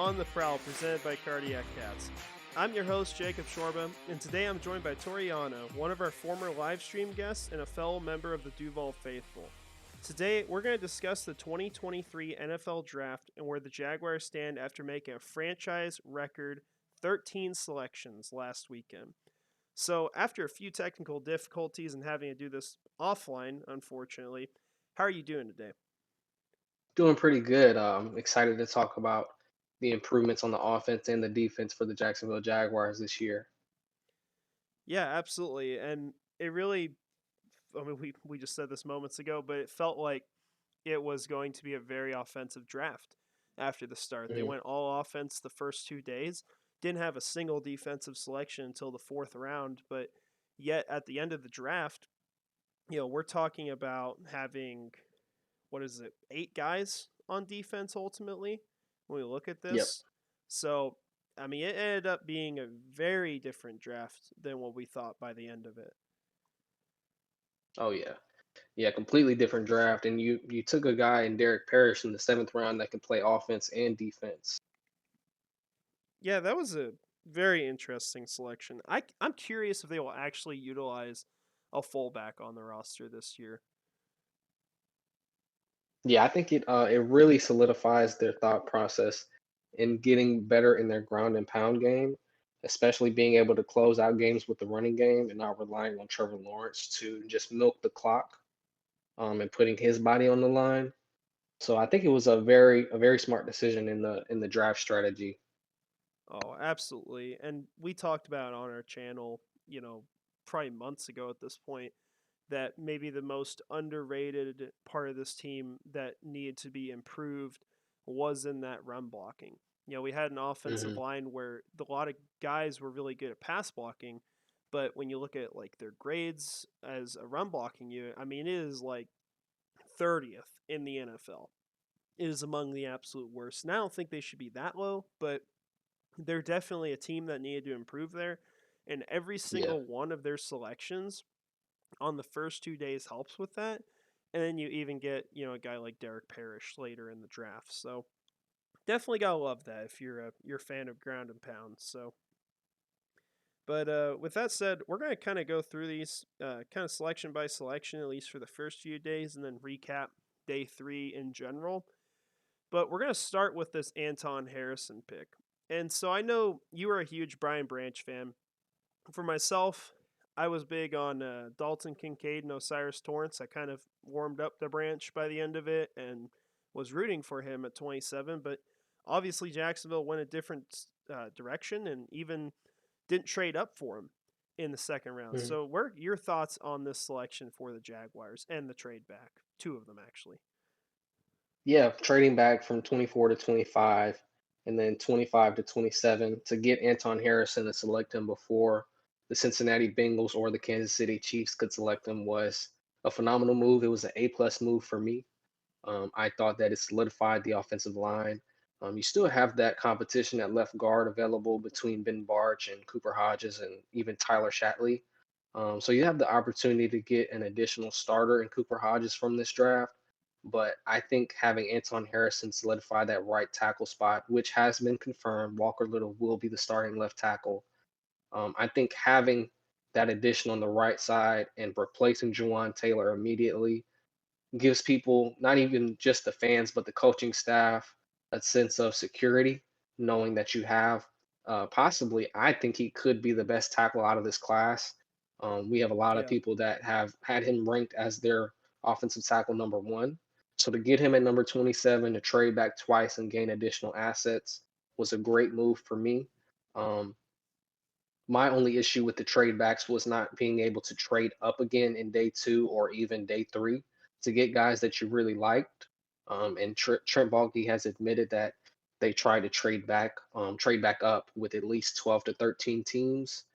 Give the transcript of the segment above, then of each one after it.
On the Prowl, presented by Cardiac Cats. I'm your host, Jacob Shorba, and today I'm joined by Toriano, one of our former live stream guests and a fellow member of the Duval Faithful. Today, we're going to discuss the 2023 NFL Draft and where the Jaguars stand after making a franchise record 13 selections last weekend. So, after a few technical difficulties and having to do this offline, unfortunately, how are you doing today? Doing pretty good. Excited to talk about the improvements on the offense and the defense for the Jacksonville Jaguars this year. Yeah, absolutely. And it really, I mean, we just said this moments ago, but it felt like it was going to be a very offensive draft after the start. They Mhm. went all offense the first 2 days, didn't have a single defensive selection until the fourth round, but yet at the end of the draft, we're talking about having, what is it, 8 guys on defense ultimately when we look at Yep. this. So, I mean, it ended up being a very different draft than what we thought by the end of it. Oh yeah. Yeah, completely different draft. And you took a guy in Derek Parrish in the seventh round that can play offense and defense. Yeah, that was a very interesting selection. I'm curious if they will actually utilize a fullback on the roster this year. Yeah, I think it really solidifies their thought process in getting better in their ground and pound game, especially being able to close out games with the running game and not relying on Trevor Lawrence to just milk the clock and putting his body on the line. So I think it was a very smart decision in the draft strategy. Oh, absolutely. And we talked about on our channel, probably months ago at this point, that maybe the most underrated part of this team that needed to be improved was in that run blocking. We had an offensive Hmm. line where a lot of guys were really good at pass blocking, but when you look at like their grades as a run blocking unit, I mean, it is like 30th in the NFL. It is among the absolute worst. And I don't think they should be that low, but they're definitely a team that needed to improve there. And every Yeah, single one of their selections on the first 2 days helps with that. And then you even get, a guy like Derek Parrish later in the draft. So definitely gotta love that if you're a fan of ground and pound. So, but with that said, we're gonna kind of go through these kind of selection by selection, at least for the first few days, and then recap day 3 in general. But we're gonna start with this Anton Harrison pick. And so I know you are a huge Brian Branch fan. For myself, I was big on Dalton Kincaid and Osiris Torrance. I kind of warmed up the Branch by the end of it and was rooting for him at 27. But obviously, Jacksonville went a different direction and even didn't trade up for him in the second round. mhm. So, what are your thoughts on this selection for the Jaguars and the trade back? Two of them, actually. Yeah. Trading back from 24 to 25, and then 25 to 27 to get Anton Harrison and select him before the Cincinnati Bengals or the Kansas City Chiefs could select him was a phenomenal move. It was an A+ move for me. I thought that it solidified the offensive line. You still have that competition at left guard available between Ben Barch and Cooper Hodges and even Tyler Shatley. So you have the opportunity to get an additional starter in Cooper Hodges from this draft. But I think having Anton Harrison solidify that right tackle spot, which has been confirmed, Walker Little will be the starting left tackle. I think having that addition on the right side and replacing Juwan Taylor immediately gives people, not even just the fans, but the coaching staff, a sense of security, knowing that you have possibly, I think he could be the best tackle out of this class. We have a lot of Yeah. people that have had him ranked as their offensive tackle number one. So to get him at number 27, to trade back twice and gain additional assets was a great move for me. Um, my only issue with the trade backs was not being able to trade up again in day two or even day three to get guys that you really liked. And Trent Baalke has admitted that they tried to trade back up with at least 12 to 13 teams.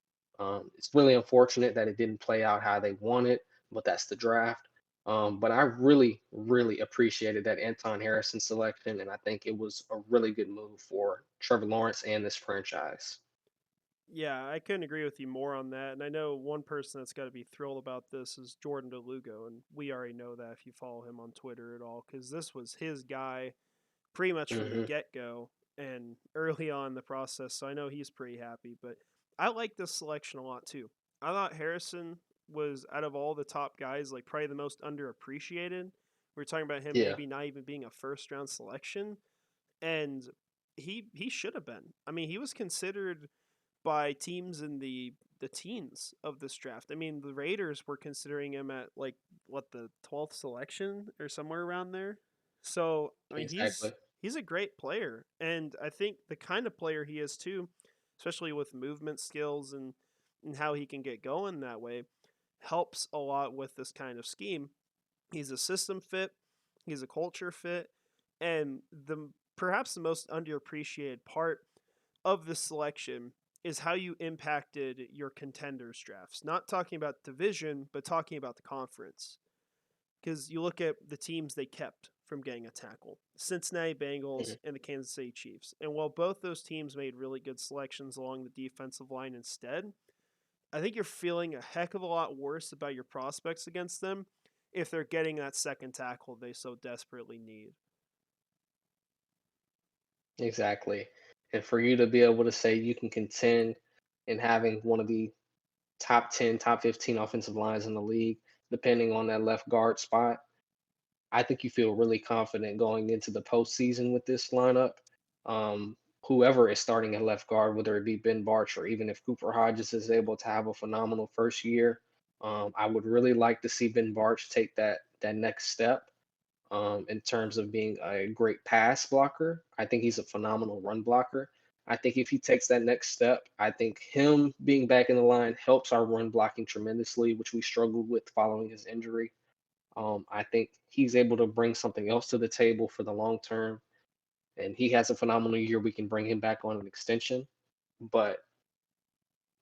It's really unfortunate that it didn't play out how they wanted, but that's the draft. But I really, really appreciated that Anton Harrison selection, and I think it was a really good move for Trevor Lawrence and this franchise. Yeah, I couldn't agree with you more on that. And I know one person that's got to be thrilled about this is Jordan DeLugo. And we already know that if you follow him on Twitter at all, because this was his guy pretty much from the Hmm. get go. and early on in the process, so I know he's pretty happy. But I like this selection a lot too. I thought Harrison was out of all the top guys, like probably the most underappreciated. We are talking about him Yeah. maybe not even being a first round selection, and he should have been. I mean, he was considered by teams in the teens of this draft. I mean, the Raiders were considering him at like what the 12th selection or somewhere around there. So, I mean, Exactly. he's a great player, and I think the kind of player he is too, especially with movement skills and how he can get going that way, helps a lot with this kind of scheme. He's a system fit, he's a culture fit, and the perhaps the most underappreciated part of the selection is how you impacted your contenders drafts. Not talking about division, but talking about the conference. Because you look at the teams they kept from getting a tackle: Cincinnati Bengals Mhm. and the Kansas City Chiefs. And while both those teams made really good selections along the defensive line instead, I think you're feeling a heck of a lot worse about your prospects against them if they're getting that second tackle they so desperately need. Exactly. And for you to be able to say you can contend in having one of the top 10, top 15 offensive lines in the league, depending on that left guard spot, I think you feel really confident going into the postseason with this lineup. Um, Whoever is starting at left guard, whether it be Ben Barch or even if Cooper Hodges is able to have a phenomenal first year, I would really like to see Ben Barch take that next step in terms of being a great pass blocker. I think he's a phenomenal run blocker. I think if he takes that next step, I think him being back in the line helps our run blocking tremendously, which we struggled with following his injury. I think he's able to bring something else to the table for the long term, and he has a phenomenal year. We can bring him back on an extension. But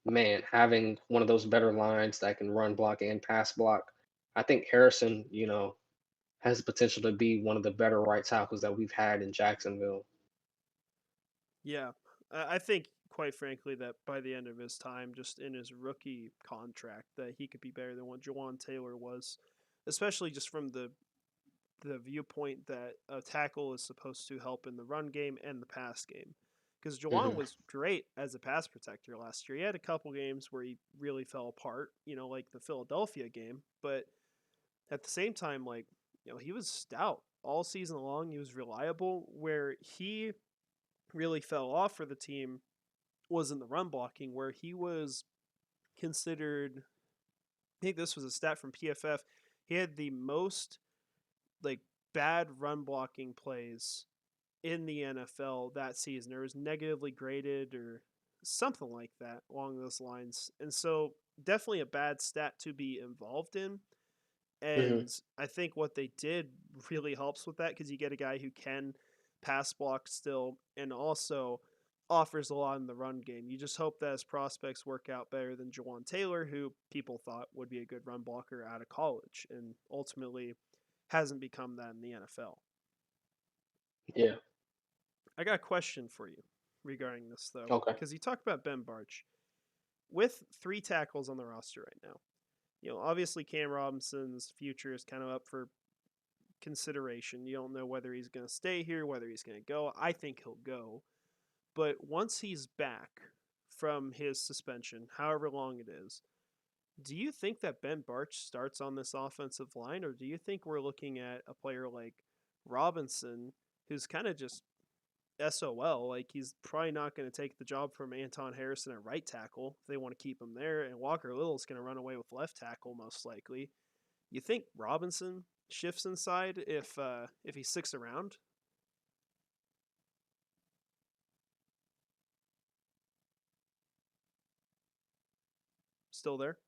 man, having one of those better lines that can run block and pass block, I think Harrison, has the potential to be one of the better right tackles that we've had in Jacksonville. Yeah, I think quite frankly that by the end of his time, just in his rookie contract, that he could be better than what Jawan Taylor was, especially just from the viewpoint that a tackle is supposed to help in the run game and the pass game. Because Jawan Hmm. was great as a pass protector last year. He had a couple games where he really fell apart, like the Philadelphia game. But at the same time, like, he was stout all season long. He was reliable. Where he really fell off for the team was in the run blocking, where he was considered. I think this was a stat from PFF. He had the most like bad run blocking plays in the NFL that season. It was negatively graded or something like that along those lines. And so definitely a bad stat to be involved in. Hmm. And I think what they did really helps with that because you get a guy who can pass block still and also offers a lot in the run game. You just hope that his prospects work out better than Jawan Taylor, who people thought would be a good run blocker out of college and ultimately hasn't become that in the NFL. Yeah. I got a question for you regarding this though, Okay. because you talked about Ben Barch with three tackles on the roster right now. Obviously Cam Robinson's future is kind of up for consideration. You don't know whether he's going to stay here, whether he's going to go. I think he'll go, but once he's back from his suspension, however long it is, do you think that Ben Barch starts on this offensive line, or do you think we're looking at a player like Robinson, who's kind of just SOL. Like he's probably not going to take the job from Anton Harrison at right tackle if they want to keep him there, and Walker Little's going to run away with left tackle most likely. You think Robinson shifts inside if he sticks around? Still there?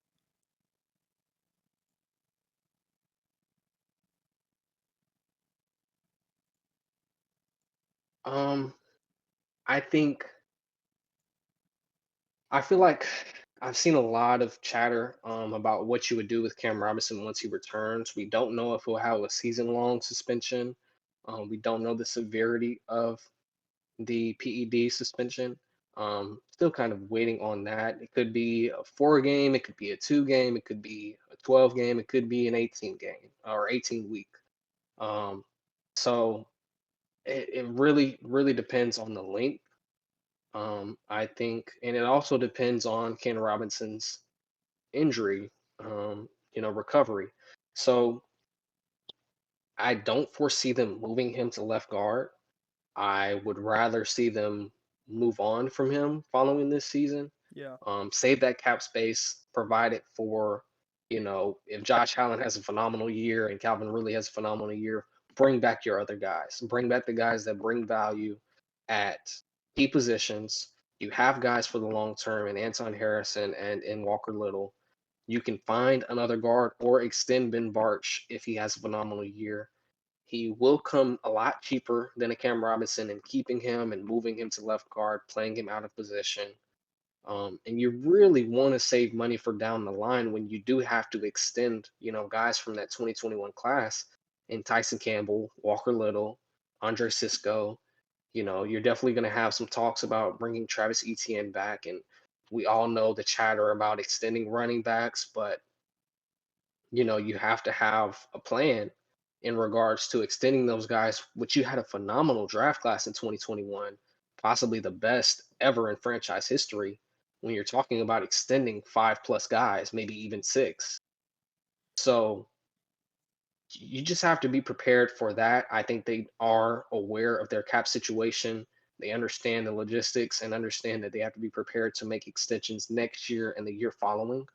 Um, I think I feel like I've seen a lot of chatter about what you would do with Cam Robinson once he returns. We don't know if he'll have a season-long suspension. We don't know the severity of the PED suspension. Still kind of waiting on that. It could be a 4 game, it could be a 2 game, it could be a 12 game, it could be an 18 game or 18 week. Um, so it really really depends on the length. I think, and it also depends on Ken Robinson's injury, recovery. So I don't foresee them moving him to left guard. I would rather see them move on from him following this season. Yeah. Save that cap space, provide it for, if Josh Allen has a phenomenal year and Calvin Ridley has a phenomenal year, bring back your other guys. Bring back the guys that bring value at key positions. You have guys for the long term and Anton Harrison and Walker Little. You can find another guard or extend Ben Barch if he has a phenomenal year. He will come a lot cheaper than a Cam Robinson, and keeping him and moving him to left guard, playing him out of position. And you really want to save money for down the line when you do have to extend, guys from that 2021 class in Tyson Campbell, Walker Little, Andre Cisco. You're definitely going to have some talks about bringing Travis Etienne back. And we all know the chatter about extending running backs, but you have to have a plan in regards to extending those guys, which you had a phenomenal draft class in 2021, possibly the best ever in franchise history when you're talking about extending 5+ guys, maybe even 6. So you just have to be prepared for that. I think they are aware of their cap situation. They understand the logistics and understand that they have to be prepared to make extensions next year and the year following.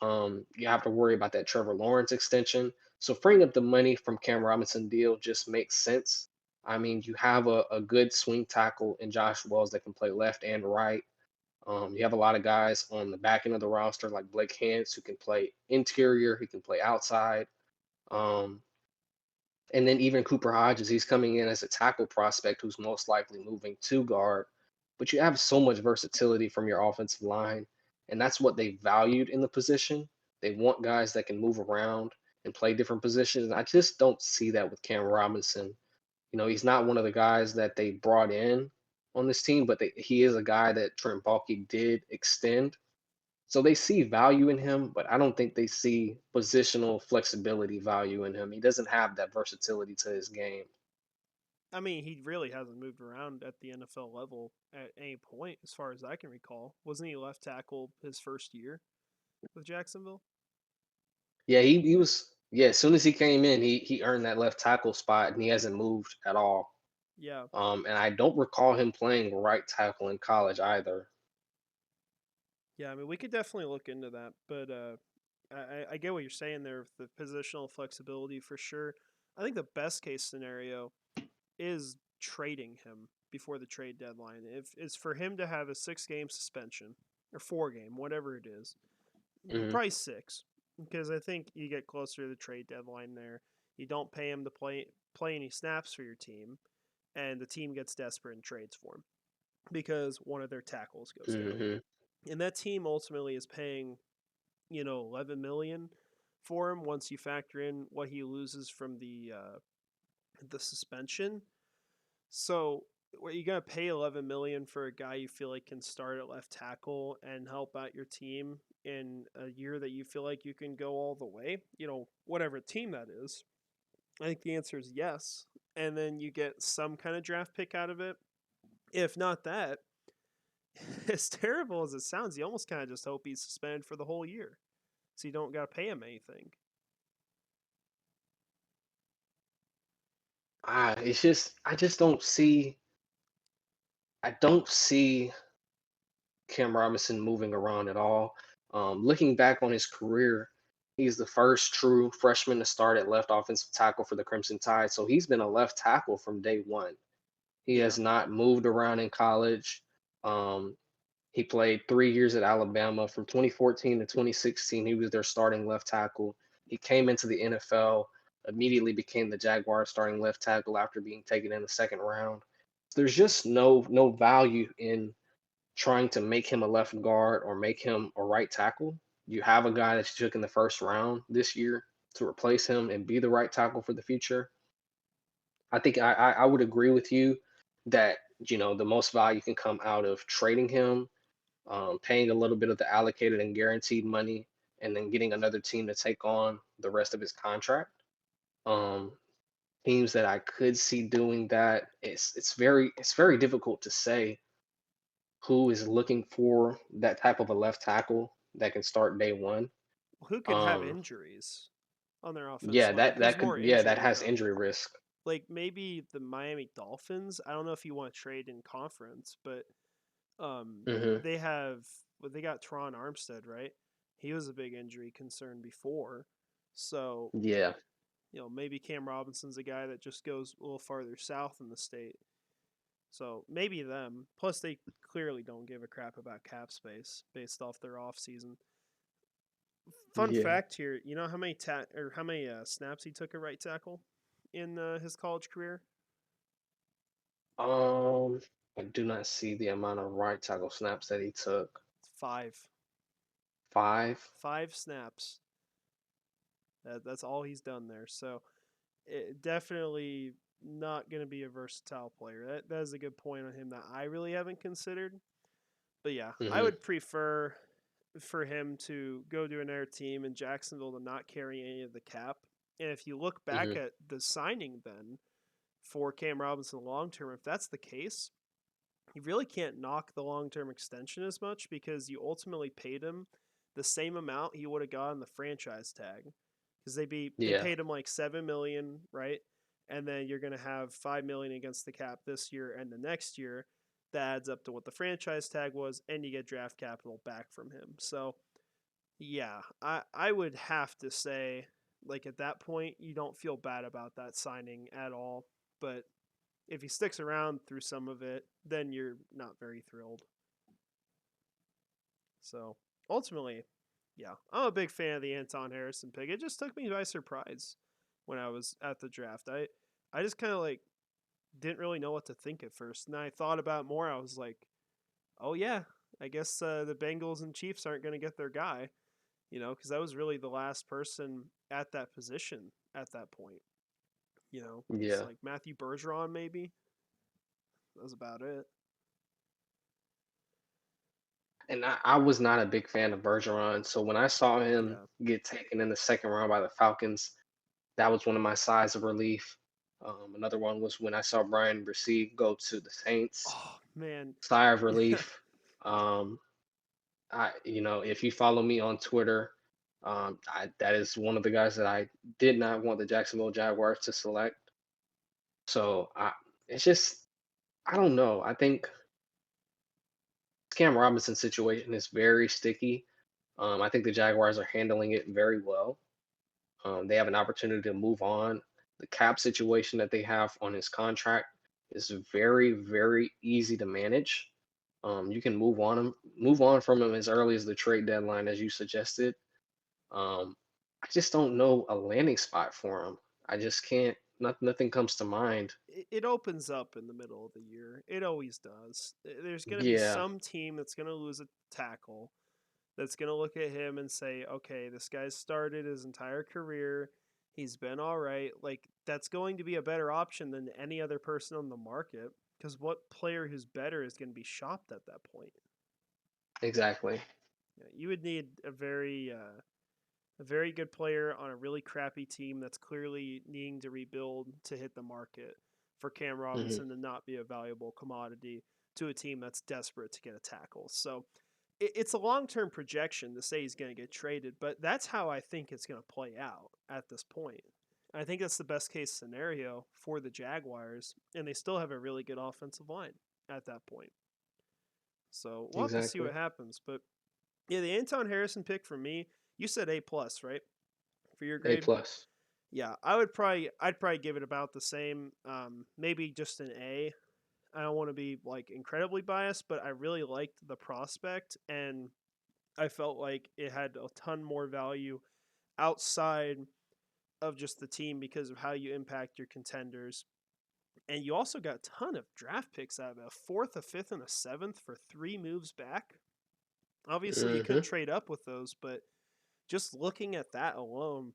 You have to worry about that Trevor Lawrence extension. So freeing up the money from Cam Robinson deal just makes sense. I mean, you have a good swing tackle in Josh Wells that can play left and right. You have a lot of guys on the back end of the roster like Blake Hance who can play interior, he can play outside. Um, and then even Cooper Hodges, he's coming in as a tackle prospect who's most likely moving to guard. But you have so much versatility from your offensive line, and that's what they valued in the position. They want guys that can move around and play different positions. I just don't see that with Cam Robinson. He's not one of the guys that they brought in on this team, but he is a guy that Trent Baalke did extend. So they see value in him, but I don't think they see positional flexibility value in him. He doesn't have that versatility to his game. I mean, he really hasn't moved around at the NFL level at any point, as far as I can recall. Wasn't he left tackle his first year with Jacksonville? Yeah, he was. Yeah, as soon as he came in, he earned that left tackle spot, and he hasn't moved at all. Yeah. And I don't recall him playing right tackle in college either. Yeah, I mean, we could definitely look into that, but I get what you're saying there with the positional flexibility for sure. I think the best case scenario is trading him before the trade deadline. If it's for him to have a 6 game suspension or 4 game, whatever it is, Hmm. probably 6, because I think you get closer to the trade deadline there. You don't pay him to play any snaps for your team, and the team gets desperate and trades for him because one of their tackles goes down, Hmm. and that team ultimately is paying 11 million for him once you factor in what he loses from the suspension. So what you gonna pay 11 million for a guy you feel like can start at left tackle and help out your team in a year that you feel like you can go all the way? Whatever team that is. I think the answer is yes. And then you get some kind of draft pick out of it. If not that, as terrible as it sounds, you almost kind of just hope he's suspended for the whole year, so you don't got to pay him anything. It's just I don't see Cam Robinson moving around at all. Looking back on his career, he's the first true freshman to start at left offensive tackle for the Crimson Tide. So he's been a left tackle from day one. He Yeah. has not moved around in college. Um, he played 3 years at Alabama from 2014 to 2016. He was their starting left tackle. He came into the NFL, immediately became the Jaguars starting left tackle after being taken in the second round. There's just no value in trying to make him a left guard or make him a right tackle. You have a guy that you took in the first round this year to replace him and be the right tackle for the future. I think I would agree with you that the most value can come out of trading him, paying a little bit of the allocated and guaranteed money, and then getting another team to take on the rest of his contract. Um, teams that I could see doing that. It's very difficult to say who is looking for that type of a left tackle that can start day one. Who could have Um, injuries on their offense yeah, line? Who's more that injury has prone? injury risk. Like maybe the Miami Dolphins. I don't know if you want to trade in conference, but um, Hmm. they have well, they got Tron Armstead, right? He was a big injury concern before, so Yeah, maybe Cam Robinson's a guy that just goes a little farther south in the state. So maybe them. Plus, they clearly don't give a crap about cap space based off their off season. Fun yeah. fact here: you know how many how many snaps he took at right tackle in his college career? Um, I do not see the amount of right tackle snaps that he took. Five. 5. 5 snaps. That's all he's done there. So definitely not going to be a versatile player. That is a good point on him that I really haven't considered. But yeah, I Hmm. would prefer for him to go to another team in Jacksonville to not carry any of the cap. And if you look back Hmm. at the signing then for Cam Robinson long term, if that's the case, you really can't knock the long term extension as much because you ultimately paid him the same amount he would have got on the franchise tag because they Yeah, paid him like 7 million, right? And then you're gonna have 5 million against the cap this year and the next year. That adds up to what the franchise tag was, and you get draft capital back from him. So yeah, I would have to say like at that point you don't feel bad about that signing at all. But if he sticks around through some of it, then you're not very thrilled. So ultimately, yeah, I'm a big fan of the Anton Harrison pick. It just took me by surprise when I was at the draft. I just kind of like didn't really know what to think at first, and I thought about it more. I was like, oh yeah, I guess the Bengals and Chiefs aren't going to get their guy, because that was really the last person at that position at that point. It's yeah. like Matthew Bergeron maybe. That was about it. And I was not a big fan of Bergeron, so when I saw him Yeah. get taken in the second round by the Falcons, that was one of my sighs of relief. Another one was when I saw Brian Bresee go to the Saints. Oh man. Sigh of Yeah. relief. Um, if you follow me on Twitter, that is one of the guys that I did not want the Jacksonville Jaguars to select. So it's just, I don't know. I think Cam Robinson's situation is very sticky. I think the Jaguars are handling it very well. They have an opportunity to move on. The cap situation that they have on his contract is very, very easy to manage. You can move on from him as early as the trade deadline, as you suggested. I just don't know a landing spot for him. I just can't. Nothing comes to mind. It opens up in the middle of the year. It always does. There's going to be Yeah, some team that's going to lose a tackle that's going to look at him and say, okay, this guy's started his entire career. He's been all right. Like, that's going to be a better option than any other person on the market because what player who's better is going to be shopped at that point? exactly. Yeah, you would need a very good player on a really crappy team that's clearly needing to rebuild to hit the market for Cam Hmm. Robinson to not be a valuable commodity to a team that's desperate to get a tackle. So it's a long term projection to say he's going to get traded, but that's how I think it's going to play out at this point. I think that's the best case scenario for the Jaguars, and they still have a really good offensive line at that point. So we'll have to see Exactly. what happens. But yeah, the Anton Harrison pick for me, you said A plus, right? For your A grade? plus. Yeah, I'd probably give it about the same. Maybe just an A. I don't want to be like incredibly biased, but I really liked the prospect, and I felt like it had a ton more value outside of just the team because of how you impact your contenders. And you also got a ton of draft picks out of it, a fourth, a fifth, and a seventh for 3 moves back. Obviously, you couldn't Hmm. trade up with those, but just looking at that alone,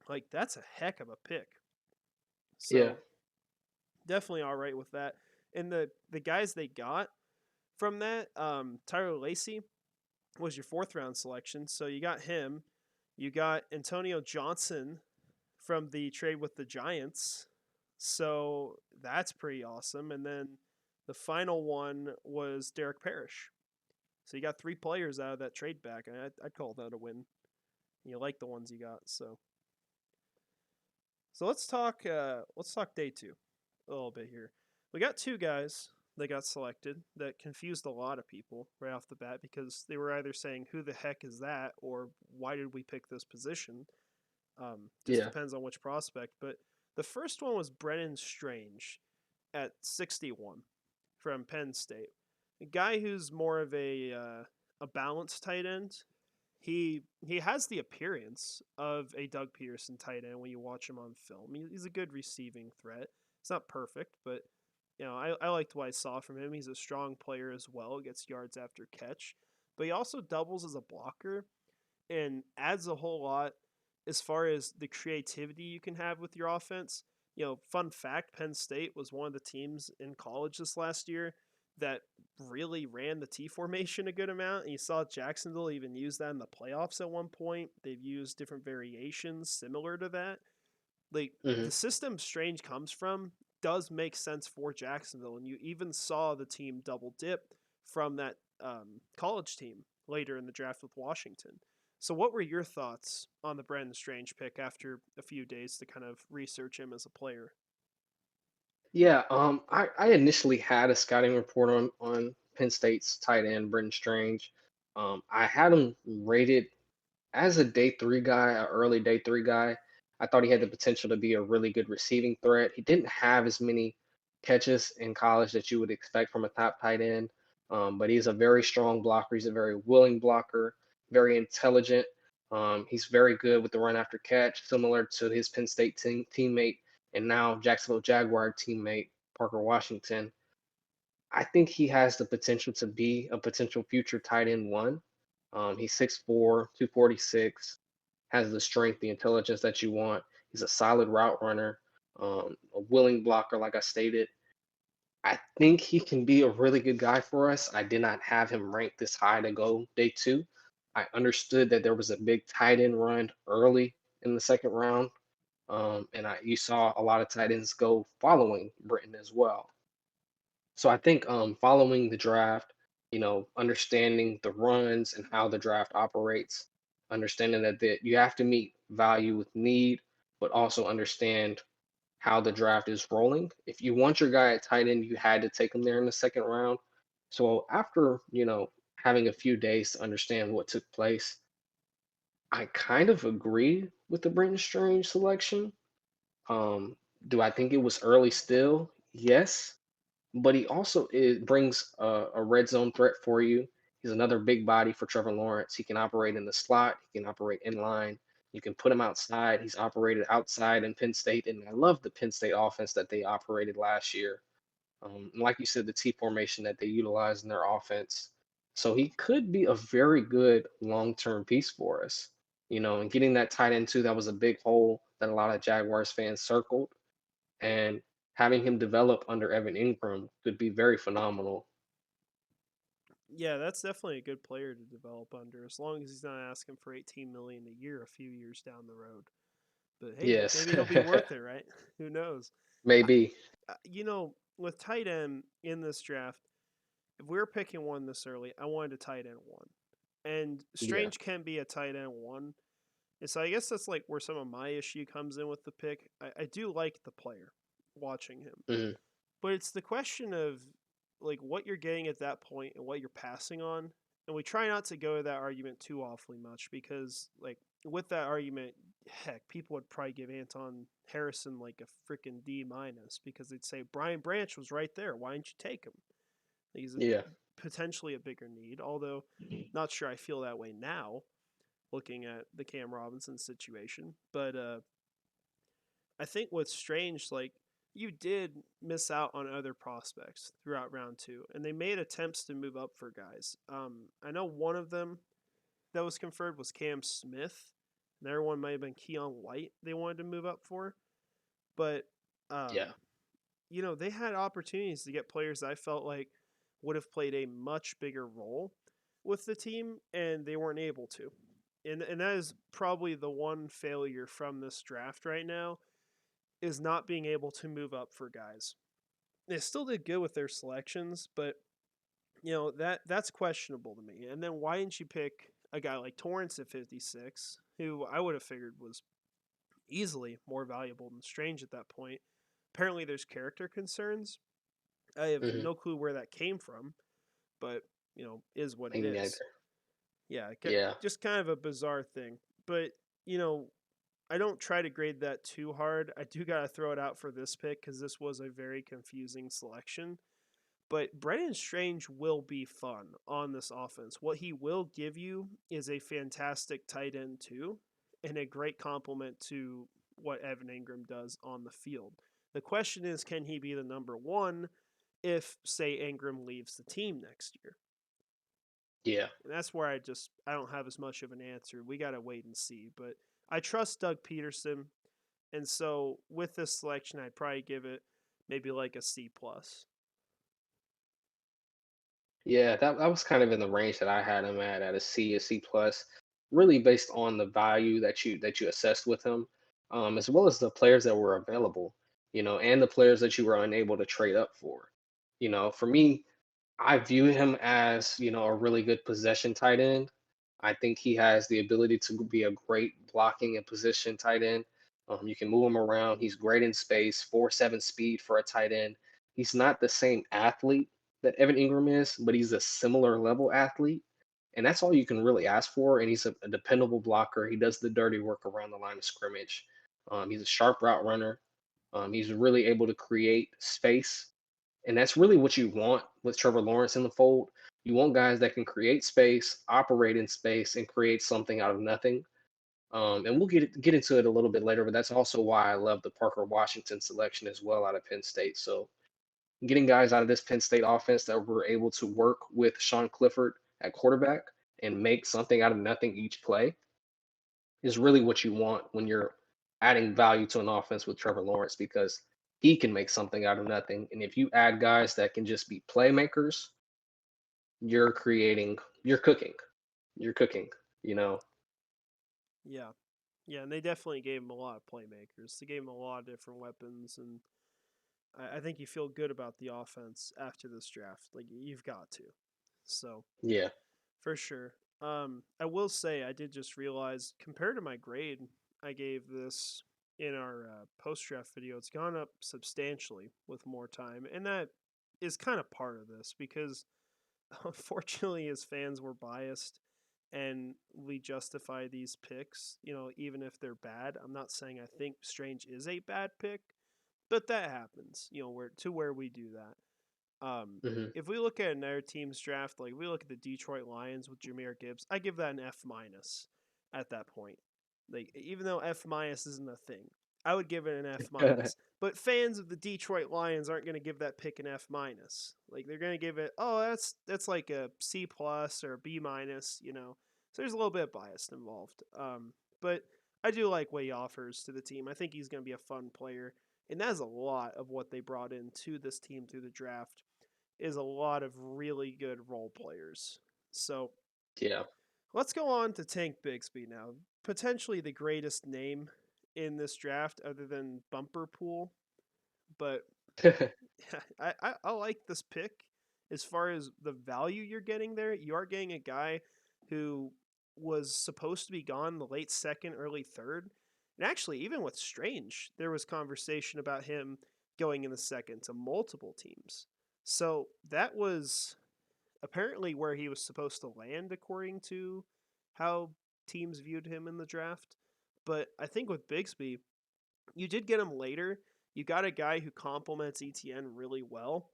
like that's a heck of a pick. Yeah. So definitely all right with that. And the guys they got from that, Tyler Lacey was your fourth round selection. So you got him. You got Antonio Johnson from the trade with the Giants. So that's pretty awesome. And then the final one was Derek Parrish. So you got 3 players out of that trade back, and I'd call that a win. You like the ones you got, so let's talk day two a little bit here. We got 2 guys that got selected that confused a lot of people right off the bat because they were either saying who the heck is that or why did we pick this position. Just Yeah. depends on which prospect. But the first one was Brennan Strange at 61 from Penn State, a guy who's more of a balanced tight end. He has the appearance of a Doug Peterson tight end when you watch him on film. He's a good receiving threat. It's not perfect, but I liked what I saw from him. He's a strong player as well, gets yards after catch, but he also doubles as a blocker and adds a whole lot as far as the creativity you can have with your offense. Fun fact, Penn State was one of the teams in college this last year that really ran the T formation a good amount. And you saw Jacksonville even use that in the playoffs at one point. They've used different variations similar to that. Like Hmm. the system Strange comes from does make sense for Jacksonville. And you even saw the team double dip from that college team later in the draft with Washington. So, what were your thoughts on the Brandon Strange pick after a few days to kind of research him as a player? Yeah, I initially had a scouting report on Penn State's tight end, Brenton Strange. I had him rated as a day three guy, an early day three guy. I thought he had the potential to be a really good receiving threat. He didn't have as many catches in college that you would expect from a top tight end, but he's a very strong blocker. He's a very willing blocker, very intelligent. He's very good with the run after catch, similar to his Penn State teammate and now Jacksonville Jaguar teammate Parker Washington. I think he has the potential to be a potential future tight end one. He's 6'4", 246, has the strength, the intelligence that you want. He's a solid route runner, a willing blocker, like I stated. I think he can be a really good guy for us. I did not have him ranked this high to go day two. I understood that there was a big tight end run early in the second round, and you saw a lot of tight ends go following Britton as well. So I think following the draft, understanding the runs and how the draft operates, understanding that you have to meet value with need, but also understand how the draft is rolling. If you want your guy at tight end, you had to take him there in the second round. So after, having a few days to understand what took place, I kind of agree with the Brenton Strange selection. Um, do I think it was early still? Yes, but he also brings a red zone threat for you. He's another big body for Trevor Lawrence. He can operate in the slot. He can operate in line. You can put him outside. He's operated outside in Penn State, and I love the Penn State offense that they operated last year. And like you said, the T formation that they utilize in their offense. So he could be a very good long-term piece for us. And getting that tight end too, that was a big hole that a lot of Jaguars fans circled. And having him develop under Evan Ingram could be very phenomenal. Yeah, that's definitely a good player to develop under, as long as he's not asking for 18 million a year a few years down the road. But hey, Yes, maybe he'll be worth it, right? Who knows? I, maybe. with tight end in this draft, if we were picking one this early, I wanted a tight end one, and Yeah. Strange can be a tight end one. And so I guess that's like where some of my issue comes in with the pick. I do like the player, watching him, Hmm. but it's the question of like what you're getting at that point and what you're passing on. And we try not to go to that argument too awfully much because like with that argument, heck, people would probably give Anton Harrison like a freaking D minus because they'd say Brian Branch was right there. Why didn't you take him? He's Yeah. potentially a bigger need, although not sure I feel that way now looking at the Cam Robinson situation. But I think what's strange, like you did miss out on other prospects throughout round two, and they made attempts to move up for guys. I know one of them that was conferred was Cam Smith. Another one might have been Keon White. They wanted to move up for, but Yeah. um, they had opportunities to get players I felt like would have played a much bigger role with the team, and they weren't able to. And that is probably the one failure from this draft right now is not being able to move up for guys. They still did good with their selections, but that's questionable to me. And then why didn't you pick a guy like Torrance at 56, who I would have figured was easily more valuable than Strange at that point? Apparently, there's character concerns. I have Hmm. no clue where that came from, but is what it Me neither. is. Yeah, Yeah, just kind of a bizarre thing. But you know, I don't try to grade that too hard. I do gotta throw it out for this pick because this was a very confusing selection. But Brennan Strange will be fun on this offense. What he will give you is a fantastic tight end too, and a great complement to what Evan Ingram does on the field. The question is, can he be the number one if, say, Ingram leaves the team next year? yeah, And that's where I don't have as much of an answer. We gotta wait and see. But I trust Doug Peterson, and so with this selection, I'd probably give it maybe like a C plus. yeah. That was kind of in the range that I had him at a C plus, really based on the value that you assessed with him, as well as the players that were available, and the players that you were unable to trade up for. For me, I view him as, a really good possession tight end. I think he has the ability to be a great blocking and position tight end. You can move him around. He's great in space, 4.7 speed for a tight end. He's not the same athlete that Evan Ingram is, but he's a similar level athlete. And that's all you can really ask for. And he's a dependable blocker. He does the dirty work around the line of scrimmage. He's a sharp route runner. He's really able to create space, and that's really what you want with Trevor Lawrence in the fold. You want guys that can create space, operate in space, and create something out of nothing. And we'll get into it a little bit later, but that's also why I love the Parker Washington selection as well out of Penn State. So getting guys out of this Penn State offense that were able to work with Sean Clifford at quarterback and make something out of nothing each play is really what you want when you're adding value to an offense with Trevor Lawrence, because he can make something out of nothing. And if you add guys that can just be playmakers, you're creating, you're cooking, you know? Yeah. Yeah, and they definitely gave him a lot of playmakers. They gave him a lot of different weapons, and I think you feel good about the offense after this draft. Like you've got to. So Yeah. for sure. I will say I did just realize compared to my grade I gave this in our post draft video, it's gone up substantially with more time, and that is kind of part of this because unfortunately, as fans, we're biased and we justify these picks, even if they're bad. I'm not saying I think Strange is a bad pick, but that happens, where we do that. Hmm. If we look at another team's draft, like we look at the Detroit Lions with Jameer Gibbs, I give that an F minus at that point. Like even though F minus isn't a thing, I would give it an F minus. But fans of the Detroit Lions aren't going to give that pick an F minus. Like they're going to give it, oh, that's like a C plus or a B minus. So there's a little bit of bias involved. But I do like what he offers to the team. I think he's going to be a fun player, and that's a lot of what they brought into this team through the draft is a lot of really good role players. So Yeah. let's go on to Tank Bigsby now. Potentially the greatest name in this draft other than Bumper Pool. But I like this pick as far as the value you're getting there. You are getting a guy who was supposed to be gone the late second, early third. And actually, even with Strange, there was conversation about him going in the second to multiple teams. So that was apparently where he was supposed to land, according to how teams viewed him in the draft. But I think with Bigsby, you did get him later. You got a guy who complements ETN really well,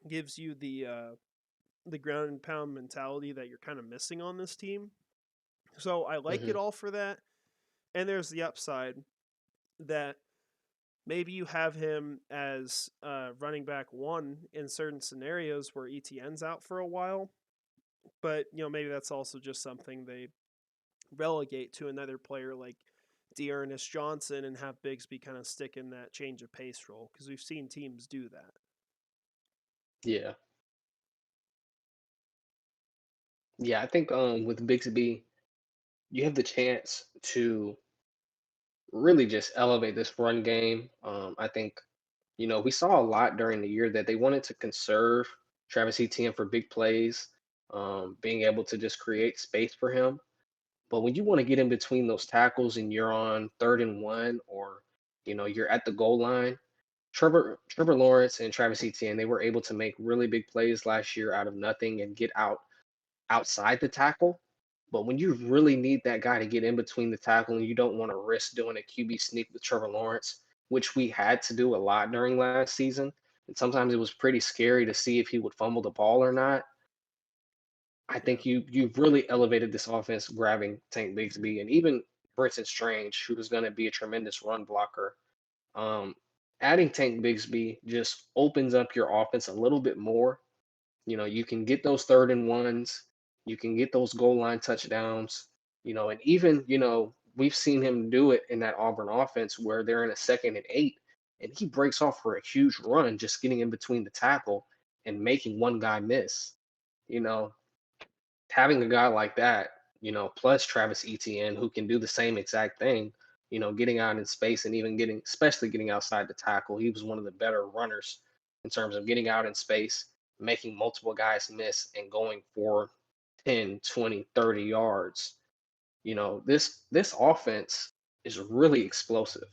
gives you the ground and pound mentality that you're kind of missing on this team. So I like Hmm. it all for that. And there's the upside that maybe you have him as running back one in certain scenarios where ETN's out for a while. But maybe that's also just something they relegate to another player like Dearness Johnson and have Bigsby kind of stick in that change of pace role because we've seen teams do that. Yeah. Yeah. I think with Bixby, you have the chance to really just elevate this run game. I think, we saw a lot during the year that they wanted to conserve Travis Etienne for big plays, being able to just create space for him. But when you want to get in between those tackles and you're on 3rd and 1, or you're at the goal line, Trevor Lawrence and Travis Etienne, they were able to make really big plays last year out of nothing and get outside the tackle. But when you really need that guy to get in between the tackle and you don't want to risk doing a QB sneak with Trevor Lawrence, which we had to do a lot during last season, and sometimes it was pretty scary to see if he would fumble the ball or not. I Yeah, think you've really elevated this offense grabbing Tank Bigsby and even Brenton Strange, who is going to be a tremendous run blocker. Um, Adding Tank Bigsby just opens up your offense a little bit more. You can get those 3rd and 1s, you can get those goal line touchdowns, and even, we've seen him do it in that Auburn offense where they're in a 2nd and 8 and he breaks off for a huge run, just getting in between the tackle and making one guy miss. You know, Having a guy like that, plus Travis Etienne who can do the same exact thing, getting out in space and even especially getting outside the tackle. He was one of the better runners in terms of getting out in space, making multiple guys miss and going for 10, 20, 30 yards. This offense is really explosive.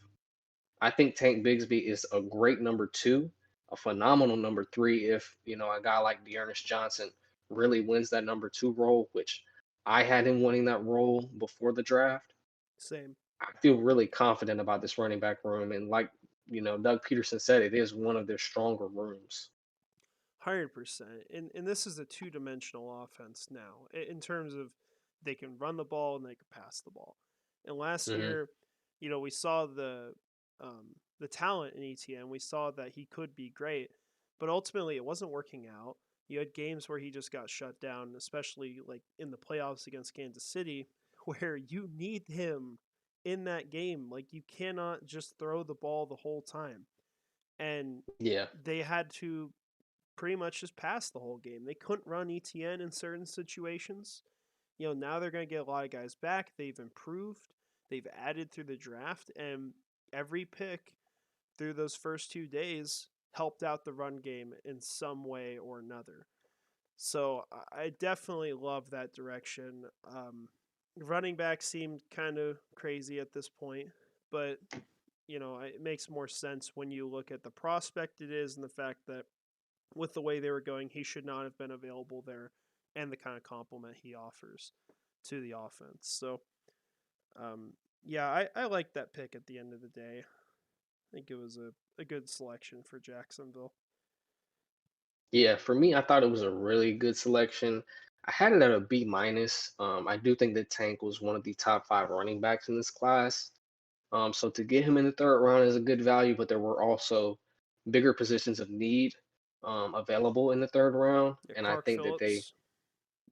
I think Tank Bigsby is a great number 2, a phenomenal number 3 if, a guy like Dearness Johnson really wins that number 2 role, which I had him winning that role before the draft. same. I feel really confident about this running back room. And like, Doug Peterson said, it is one of their stronger rooms. 100%. And this is a two-dimensional offense now in terms of they can run the ball and they can pass the ball. And last Hmm. year, we saw the talent in ETN. We saw that he could be great, but ultimately it wasn't working out. You had games where he just got shut down, especially like in the playoffs against Kansas City, where you need him in that game. Like you cannot just throw the ball the whole time. And Yeah. they had to pretty much just pass the whole game. They couldn't run ETN in certain situations. Now they're going to get a lot of guys back. They've improved. They've added through the draft, and every pick through those first 2 days helped out the run game in some way or another. So I definitely love that direction. Running back seemed kind of crazy at this point, but it makes more sense when you look at the prospect it is and the fact that with the way they were going, he should not have been available there and the kind of compliment he offers to the offense. So, um, yeah, I like that pick at the end of the day. I think it was a good selection for Jacksonville. Yeah, for me, I thought it was a really good selection. I had it at a B minus. I do think that Tank was one of the top 5 running backs in this class. So to get him in the 3rd round is a good value, but there were also bigger positions of need available in the 3rd round, Yeah, and I Clark think that Phillips.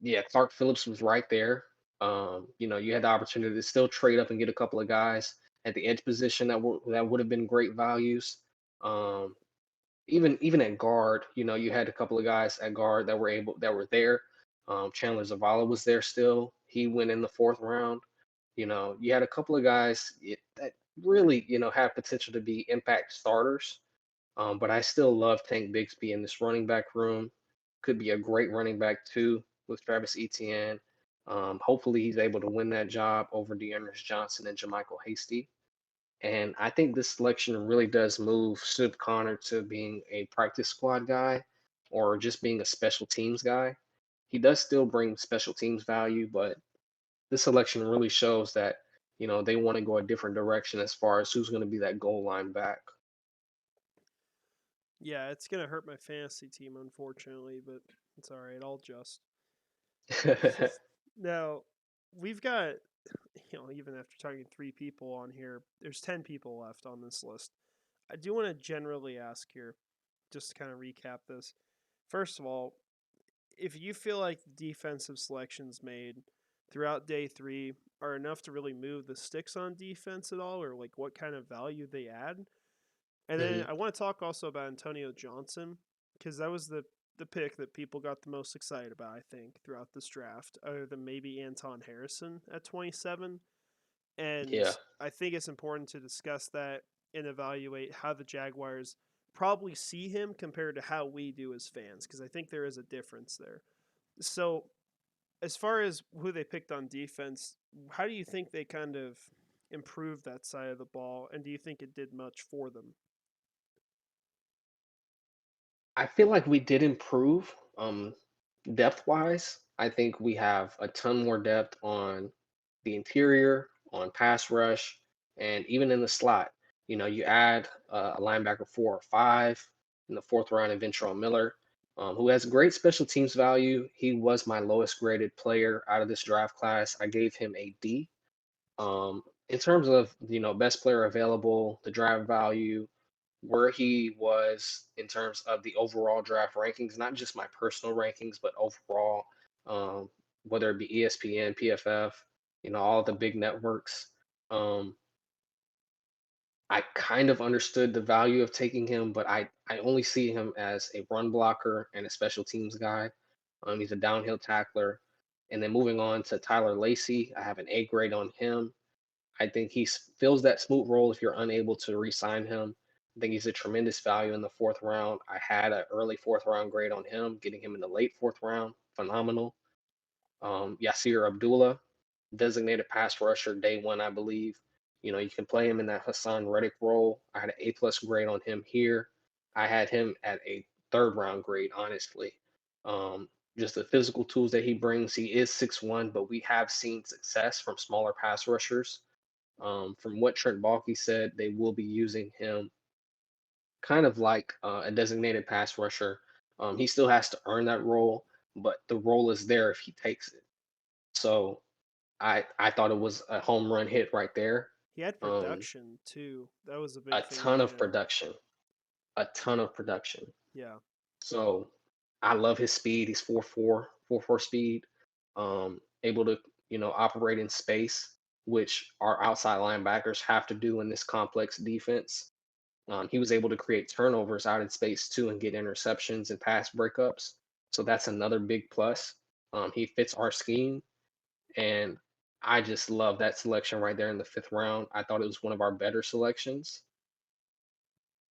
yeah, Clark Phillips was right there. You had the opportunity to still trade up and get a couple of guys at the edge position that would have been great values. Um, even at guard, you had a couple of guys at guard that were there. Chandler Zavala was there still. He went in the 4th round. You had a couple of guys that really, have potential to be impact starters. But I still love Tank Bigsby in this running back room. Could be a great running back too with Travis Etienne. Hopefully he's able to win that job over Dearness Johnson and Jermichael Hasty. And I think this selection really does move Sid Connor to being a practice squad guy or just being a special teams guy. He does still bring special teams value, but this selection really shows that, they want to go a different direction as far as who's going to be that goal line back. Yeah, it's gonna hurt my fantasy team unfortunately, but it's all right. I'll adjust. Now we've got even after talking to 3 people on here, there's 10 people left on this list. I do want to generally ask here, just to kind of recap this. First of all, if you feel like the defensive selections made throughout day 3 are enough to really move the sticks on defense at all, or like what kind of value they add. And then Mhm. I want to talk also about Antonio Johnson because that was the pick that people got the most excited about, I think, throughout this draft, other than maybe Anton Harrison at 27. And Yeah. I think it's important to discuss that and evaluate how the Jaguars probably see him compared to how we do as fans, because I think there is a difference there. So, as far as who they picked on defense, how do you think they kind of improved that side of the ball, and do you think it did much for them? I feel like we did improve depth wise. I think we have a ton more depth on the interior, on pass rush, and even in the slot. You add a linebacker 4 or 5 in the fourth round of Ventrell Miller, who has great special teams value. He was my lowest graded player out of this draft class. I gave him a D. In terms of best player available, the draft value, where he was in terms of the overall draft rankings, not just my personal rankings, but overall, um, whether it be ESPN, PFF, all the big networks. Um, I kind of understood the value of taking him, but I only see him as a run blocker and a special teams guy. He's a downhill tackler. And then moving on to Tyler Lacey, I have an A grade on him. I think he fills that smooth role if you're unable to re-sign him. I think he's a tremendous value in the fourth round. I had an early fourth round grade on him, getting him in the late fourth round. Phenomenal. Yasir Abdullah, designated pass rusher, day one, I believe. You can play him in that Hassan Reddick role. I had an A plus grade on him here. I had him at a third round grade, honestly. Um, just the physical tools that he brings. He is 6'1", but we have seen success from smaller pass rushers. From what Trent Baalke said, they will be using him kind of like a designated pass rusher. He still has to earn that role, but the role is there if he takes it. So I thought it was a home run hit right there. He had Um, production too. That was a a big thing to ton point of out. production, a ton of production. Yeah. So I love his speed. He's 4.4 speed, able to operate in space, which our outside linebackers have to do in this complex defense. He was able to create turnovers out in space too and get interceptions and pass breakups. So that's another big plus. He fits our scheme, and I just love that selection right there in the fifth round. I thought it was one of our better selections.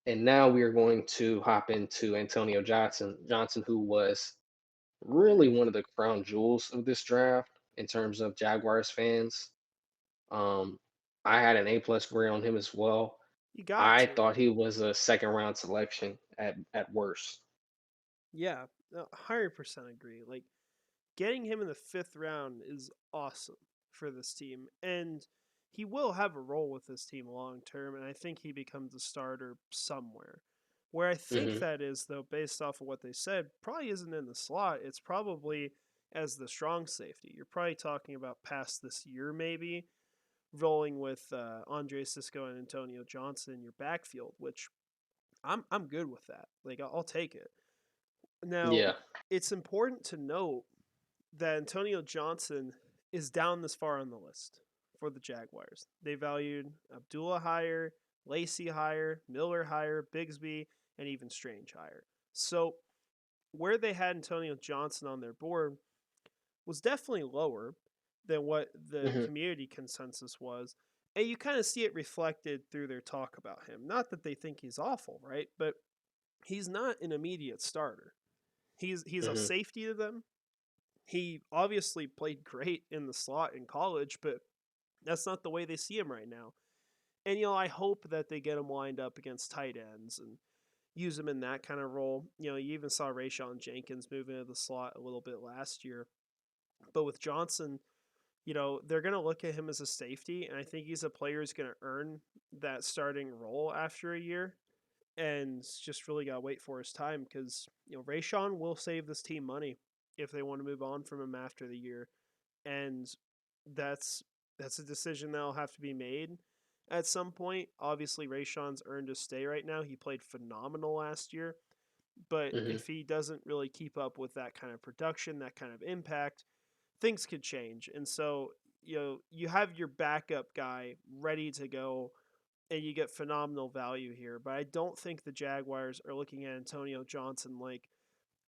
And now we are going to hop into Antonio Johnson, who was really one of the crown jewels of this draft in terms of Jaguars fans. Um, I had an A plus grade on him as well. You got I to. thought he was a second round selection at worst. Yeah. 100% agree. Like, getting him in the fifth round is awesome for this team. And he will have a role with this team long term. And I think he becomes a starter somewhere. Where I think Hmm. that is, though, based off of what they said, probably isn't in the slot. It's probably as the strong safety. You're probably talking about past this year, maybe, rolling with Andre Cisco and Antonio Johnson in your backfield, which I'm good with that. Like, I'll take it. Now, Yeah. it's important to note that Antonio Johnson is down this far on the list for the Jaguars. They valued Abdullah higher, Lacey higher, Miller higher, Bigsby, and even Strange higher. So where they had Antonio Johnson on their board was definitely lower than what the Hmm. community consensus was. And you kind of see it reflected through their talk about him. Not that they think he's awful, right? But he's not an immediate starter. He's a Hmm. safety to them. He obviously played great in the slot in college, but that's not the way they see him right now. And I hope that they get him lined up against tight ends and use him in that kind of role. You even saw Rayshon Jenkins move into the slot a little bit last year. But with Johnson, they're going to look at him as a safety, and I think he's a player who's going to earn that starting role after a year. And just really got to wait for his time because, Rayshon will save this team money if they want to move on from him after the year. And that's that's a decision that'll have to be made at some point. Obviously, Rayshon's earned his stay right now. He played phenomenal last year, but Hmm. if he doesn't really keep up with that kind of production, that kind of impact, things could change. And so, you have your backup guy ready to go and you get phenomenal value here. But I don't think the Jaguars are looking at Antonio Johnson like,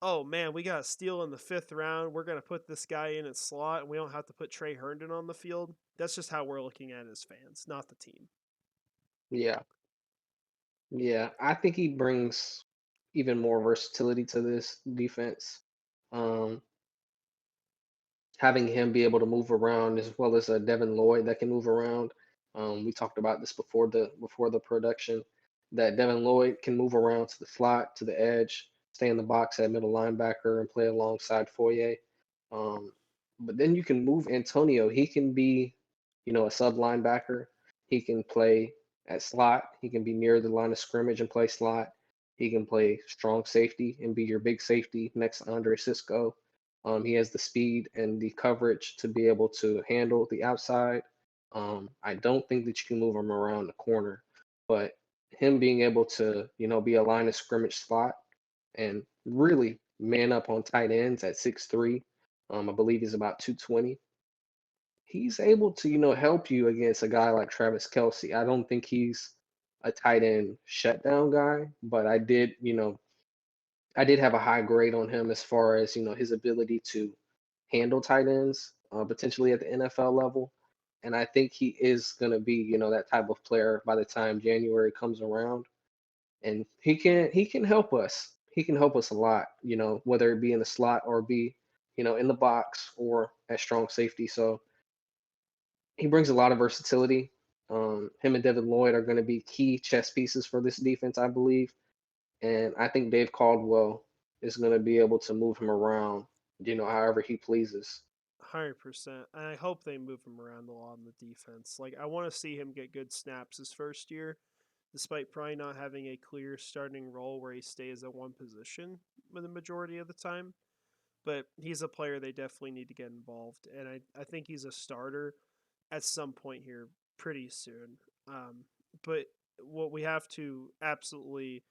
oh man, we got a steal in the 5th round. We're gonna put this guy in at slot, and we don't have to put Trey Herndon on the field. That's just how we're looking at it as fans, not the team. Yeah, yeah. I think he brings even more versatility to this defense. Um, Having him be able to move around as well as a Devin Lloyd that can move around. We talked about this before the production that Devin Lloyd can move around to the slot, to the edge, stay in the box at middle linebacker, and play alongside Foye. Um, but then you can move Antonio. He can be, a sub linebacker. He can play at slot. He can be near the line of scrimmage and play slot. He can play strong safety and be your big safety next to Andre Cisco. He has the speed and the coverage to be able to handle the outside. I don't think that you can move him around the corner, but him being able to, be a line of scrimmage slot and really man up on tight ends at 6'3", I believe he's about 220. He's able to, help you against a guy like Travis Kelsey. I don't think he's a tight end shutdown guy, but I did have a high grade on him as far as his ability to handle tight ends potentially at the NFL level, and I think he is going to be that type of player by the time January comes around, and he can help us. He can help us a lot, whether it be in the slot or be in the box or at strong safety. So he brings a lot of versatility. Him and Devin Lloyd are going to be key chess pieces for this defense, I believe. And I think Dave Caldwell is going to be able to move him around, however he pleases. 100%. And I hope they move him around a lot on the defense. Like, I want to see him get good snaps his first year, despite probably not having a clear starting role where he stays at one position for the majority of the time. But he's a player they definitely need to get involved. And I think he's a starter at some point here pretty soon. But what we have to absolutely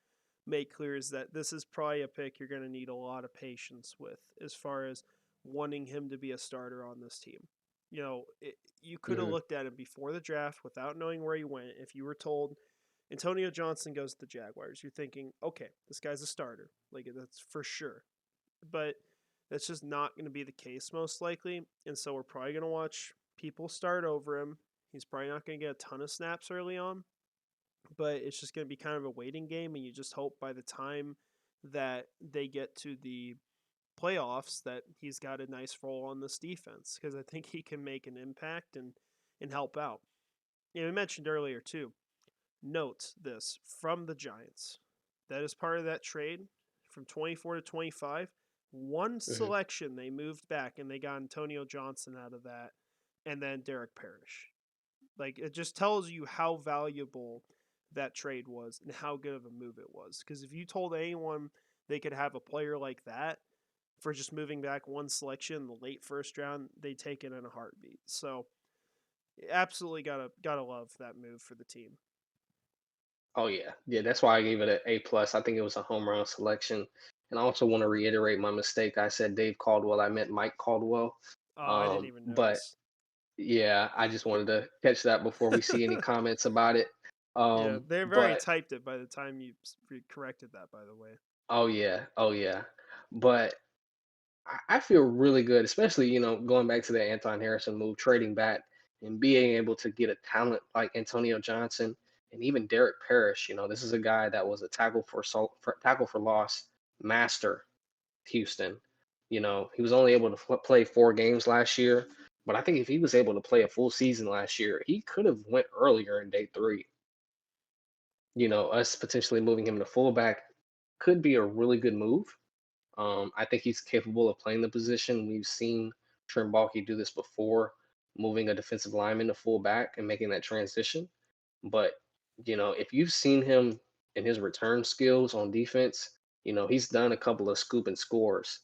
make clear is that this is probably a pick you're going to need a lot of patience with as far as wanting him to be a starter on this team. You could have Hmm. looked at him before the draft without knowing where he went. If you were told Antonio Johnson goes to the Jaguars, you're thinking, okay, this guy's a starter. Like, that's for sure. But that's just not going to be the case, most likely. And so we're probably going to watch people start over him. He's probably not going to get a ton of snaps early on, but it's just going to be kind of a waiting game. And you just hope by the time that they get to the playoffs that he's got a nice role on this defense because I think he can make an impact and help out. We mentioned earlier, too, note this from the Giants. That is part of that trade from 24 to 25. One Hmm. selection they moved back and they got Antonio Johnson out of that and then Derek Parrish. Like, it just tells you how valuable that trade was and how good of a move it was. Because if you told anyone they could have a player like that for just moving back one selection in the late 1st round, they take it in a heartbeat. So absolutely gotta love that move for the team. Oh yeah. That's why I gave it an A+. I think it was a home run selection. And I also want to reiterate my mistake. I said Dave Caldwell. I meant Mike Caldwell. Oh, I didn't even But notice. yeah, I just wanted to catch that before we see any comments about it. Yeah, they've already But typed it by the time you corrected that. By the way. oh yeah. But I feel really good, especially, going back to the Anton Harrison move, trading back and being able to get a talent like Antonio Johnson and even Derek Parrish. This is a guy that was a tackle for loss master, Houston. He was only able to play 4 games last year, but I think if he was able to play a full season last year, he could have went earlier in day 3. Us potentially moving him to fullback could be a really good move. I think he's capable of playing the position. We've seen Trent Baalke do this before, moving a defensive lineman to fullback and making that transition. But if you've seen him in his return skills on defense, he's done a couple of scoop and scores,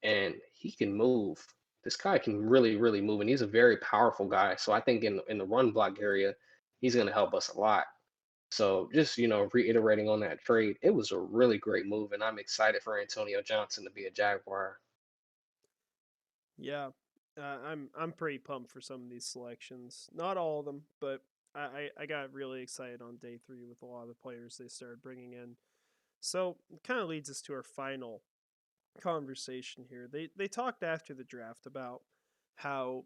and he can move. This guy can really, really move, and he's a very powerful guy. So I think in the run block area, he's going to help us a lot. So just, reiterating on that trade, it was a really great move, and I'm excited for Antonio Johnson to be a Jaguar. Yeah, I'm pretty pumped for some of these selections. Not all of them, but I got really excited on day 3 with a lot of the players they started bringing in. So it kind of leads us to our final conversation here. They talked after the draft about how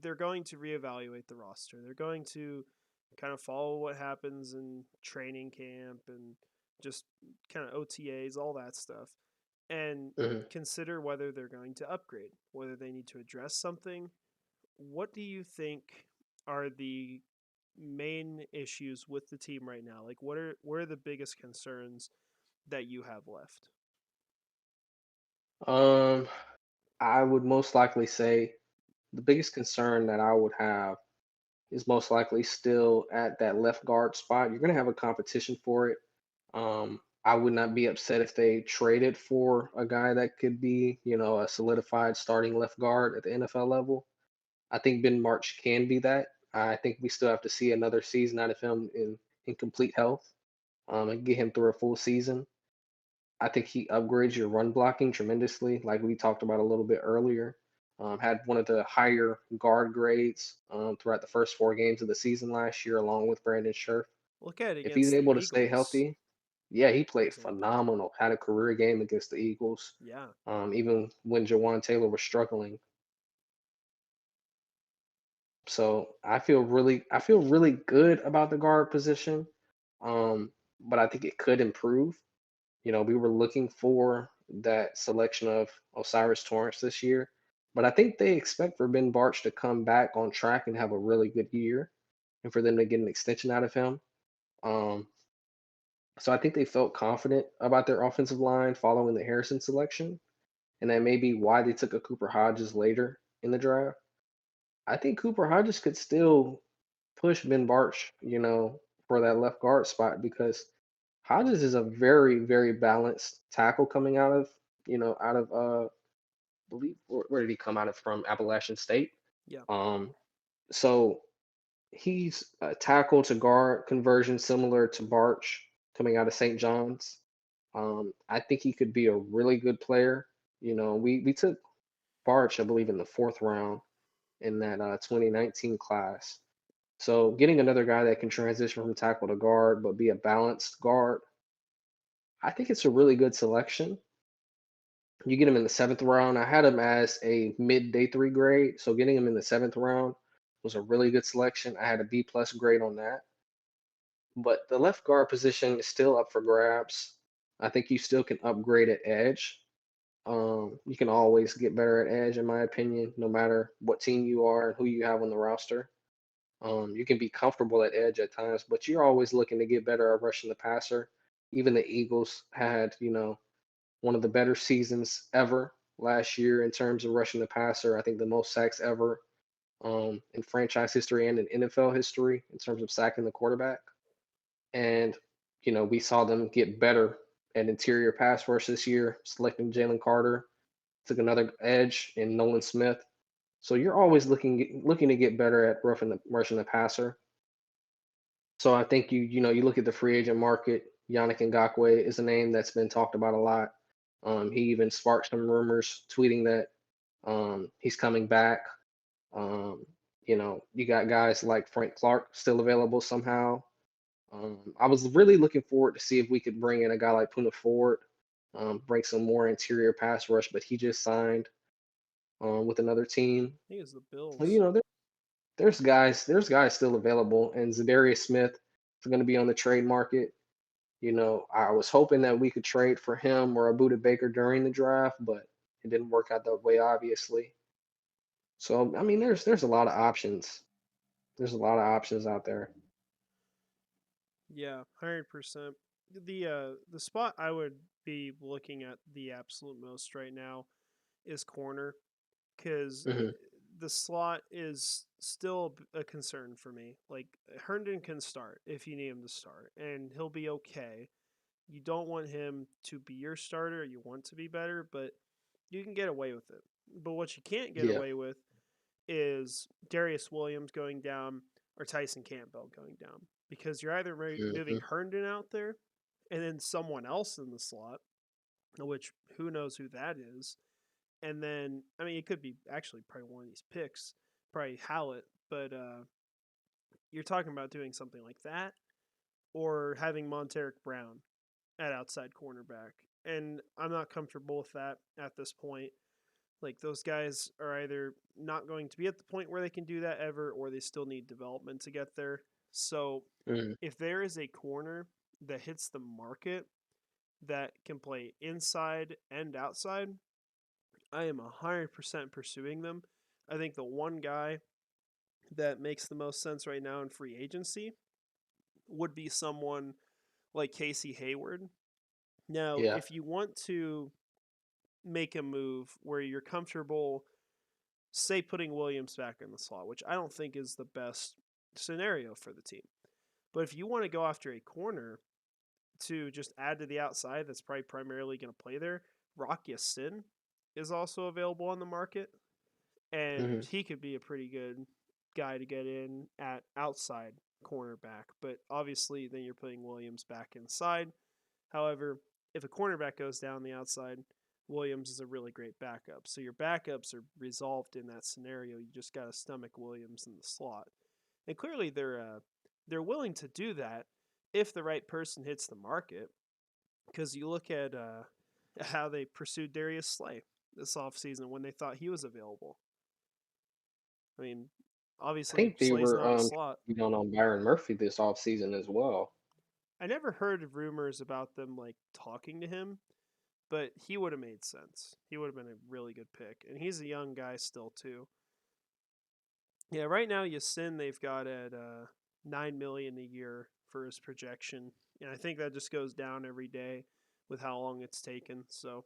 they're going to reevaluate the roster. They're going to kind of follow what happens in training camp and just kind of OTAs, all that stuff, and Mhm. consider whether they're going to upgrade, whether they need to address something. What do you think are the main issues with the team right now? Like what are the biggest concerns that you have left? Um, I would most likely say the biggest concern that I would have is most likely still at that left guard spot. You're going to have a competition for it. I would not be upset if they traded for a guy that could be, a solidified starting left guard at the NFL level. I think Ben March can be that. I think we still have to see another season out of him in complete health, and get him through a full season. I think he upgrades your run blocking tremendously, like we talked about a little bit earlier. Had one of the higher guard grades throughout the first 4 games of the season last year, along with Brandon Scherf. Look at it If he's against the able to stay Eagles, healthy, yeah, he for played example. phenomenal. Had a career game against the Eagles, Yeah. even when Jawan Taylor was struggling. So I feel really good about the guard position, but I think it could improve. We were looking for that selection of Osiris Torrance this year, but I think they expect for Ben Barch to come back on track and have a really good year, and for them to get an extension out of him. Um, so I think they felt confident about their offensive line following the Harrison selection, and that may be why they took a Cooper Hodges later in the draft. I think Cooper Hodges could still push Ben Barch, for that left guard spot because Hodges is a very, very balanced tackle coming out of believe where did he come out of from Appalachian State? Yeah. Um, so he's a tackle to guard conversion similar to Barch coming out of St. John's. I think he could be a really good player. We took Barch, I believe, in the 4th round in that 2019 class. So getting another guy that can transition from tackle to guard but be a balanced guard, I think it's a really good selection. You get him in the 7th round. I had him as a mid day 3 grade, so getting him in the 7th round was a really good selection. I had a B+ grade on that. But the left guard position is still up for grabs. I think you still can upgrade at edge. You can always get better at edge, in my opinion, no matter what team you are and who you have on the roster. You can be comfortable at edge at times, but you're always looking to get better at rushing the passer. Even the Eagles had, one of the better seasons ever last year in terms of rushing the passer. I think the most sacks ever in franchise history and in NFL history in terms of sacking the quarterback. And, we saw them get better at interior pass rush this year, selecting Jalen Carter, took another edge in Nolan Smith. So you're always looking to get better at rushing the passer. So I think you look at the free agent market. Yannick Ngakwe is a name that's been talked about a lot. He even sparked some rumors, tweeting that he's coming back. You got guys like Frank Clark still available somehow. I was really looking forward to see if we could bring in a guy like Puna Ford, bring some more interior pass rush, but he just signed with another team. I think it's the So Bills. there's guys still available, and Zadarius Smith is going to be on the trade market. I was hoping that we could trade for him or Abuda Baker during the draft, but it didn't work out that way, obviously. So I mean, there's a lot of options. There's a lot of options out there. Yeah, 100%. The spot I would be looking at the absolute most right now is corner because Hmm. the slot is still a concern for me. Like Herndon can start if you need him to start, and he'll be okay. You don't want him to be your starter. You want to be better, but you can get away with it. But what you can't get Yeah. away with is Darius Williams going down or Tyson Campbell going down because you're either moving Hmm. Herndon out there and then someone else in the slot, which who knows who that is. And then, I mean, it could be actually probably one of these picks, probably Hallett, but you're talking about doing something like that or having Monteric Brown at outside cornerback. and I'm not comfortable with that at this point. Like those guys are either not going to be at the point where they can do that ever, or they still need development to get there. So Mhm. if there is a corner that hits the market that can play inside and outside, I am 100% pursuing them. I think the one guy that makes the most sense right now in free agency would be someone like Casey Hayward. Now, Yeah. if you want to make a move where you're comfortable, say putting Williams back in the slot, which I don't think is the best scenario for the team. But if you want to go after a corner to just add to the outside that's probably primarily going to play there, Rock Sin is also available on the market, and Mhm. he could be a pretty good guy to get in at outside cornerback. But obviously, then you're putting Williams back inside. However, if a cornerback goes down the outside, Williams is a really great backup. So your backups are resolved in that scenario. You just got to stomach Williams in the slot, and clearly they're willing to do that if the right person hits the market. Because you look at how they pursued Darius Slay this offseason when they thought he was available. I mean, I obviously think they Slay's were not a slot. on Byron Murphy this offseason as well. I never heard of rumors about them like talking to him, but he would have made sense. He would have been a really good pick, and he's a young guy still too. Yeah, right now Yasin they've got at 9 million a year for his projection, and I think that just goes down every day with how long it's taken. So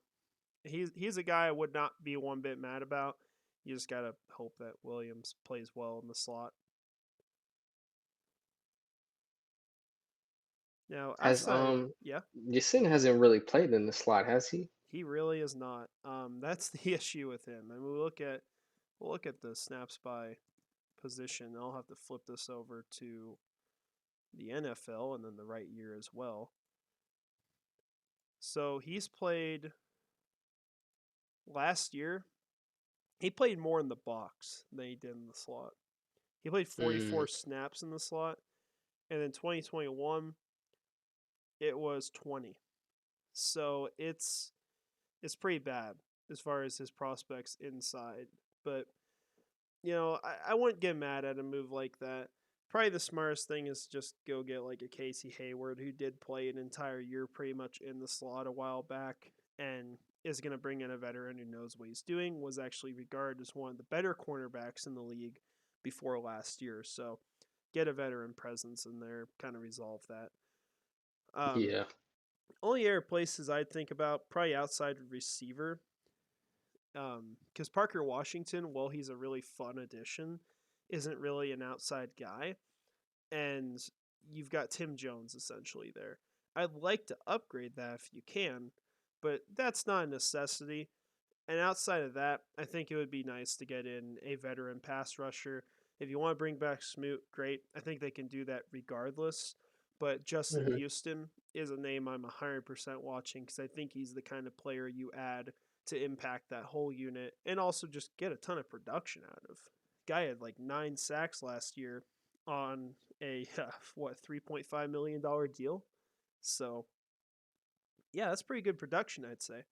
he's a guy I would not be one bit mad about. You just gotta hope that Williams plays well in the slot. Now Has outside, yeah, Yasin hasn't really played in the slot, has he? he really is not. That's the issue with him. I mean, we'll look at the snaps by position. I'll have to flip this over to the NFL and then the right year as well. So he's played last year. He played more in the box than he did in the slot. He played Mm, 44 snaps in the slot, and in 2021 it was 20. So it's pretty bad as far as his prospects inside. But I wouldn't get mad at a move like that. Probably the smartest thing is just go get like a Casey Hayward who did play an entire year pretty much in the slot a while back and is going to bring in a veteran who knows what he's doing. Was actually regarded as one of the better cornerbacks in the league before last year. So get a veteran presence in there, kind of resolve that. Um, yeah. Only other places I'd think about probably outside receiver. Because Parker Washington, while he's a really fun addition, isn't really an outside guy, and you've got Tim Jones essentially there. I'd like to upgrade that if you can, but that's not a necessity. And outside of that, I think it would be nice to get in a veteran pass rusher. If you want to bring back Smoot, great. I think they can do that regardless. But Justin Hmm. Houston is a name I'm 100% watching because I think he's the kind of player you add to impact that whole unit and also just get a ton of production out of. Guy had like 9 sacks last year on a what $3.5 million deal. So yeah, that's pretty good production, I'd say.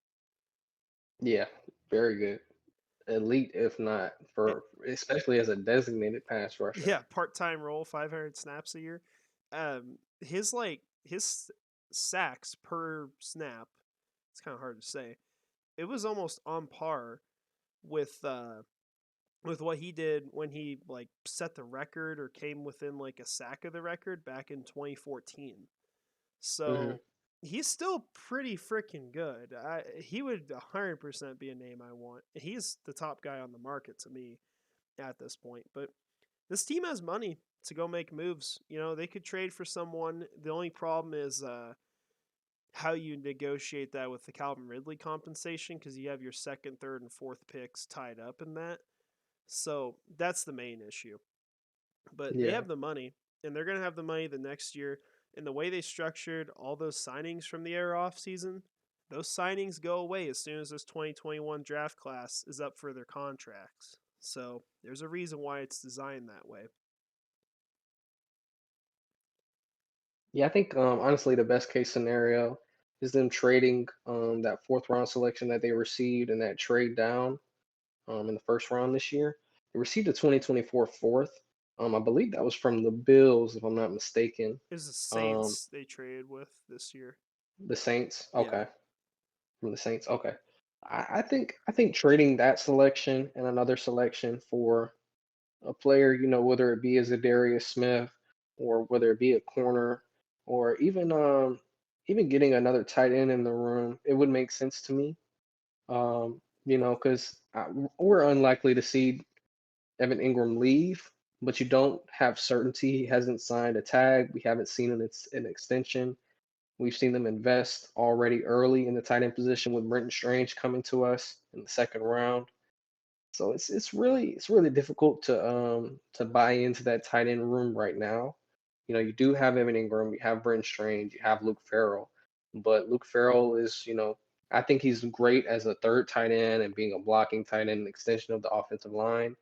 Yeah, very good. Elite, if not It, for, especially as a designated pass rusher. yeah, part-time role, 500 snaps a year. His sacks per snap, it's kind of hard to say. It was almost on par with with what he did when he like set the record or came within like a sack of the record back in 2014. Hmm. So he's still pretty freaking good. He would 100% be a name I want. He's the top guy on the market to me at this point. But this team has money to go make moves. They could trade for someone. The only problem is how you negotiate that with the Calvin Ridley compensation because you have your second, third, and fourth picks tied up in that. So that's the main issue. But they Yeah. have the money, and they're going to have the money the next year. And the way they structured all those signings from the air off season, those signings go away as soon as this 2021 draft class is up for their contracts. So there's a reason why it's designed that way. Yeah, I think honestly the best case scenario. is them trading that fourth round selection that they received and that trade down in the first round this year. They received a 2024 fourth. I believe that was from the Bills, if I'm not mistaken. Is the Um, Saints they traded with this year? the Saints. Yeah. Okay, from the Saints. Okay. I think trading that selection and another selection for a player, whether it be as a Darius Smith or whether it be a corner or even getting another tight end in the room, it would make sense to me. Because we're unlikely to see Evan Ingram leave, but you don't have certainty. He hasn't signed a tag. We haven't seen an extension. We've seen them invest already early in the tight end position with Brenton Strange coming to us in the second round. So it's really difficult to buy into that tight end room right now. You do have Evan Ingram, you have Brenton Strange, you have Luke Farrell, but Luke Farrell is, I think he's great as a third tight end and being a blocking tight end, an extension of the offensive line.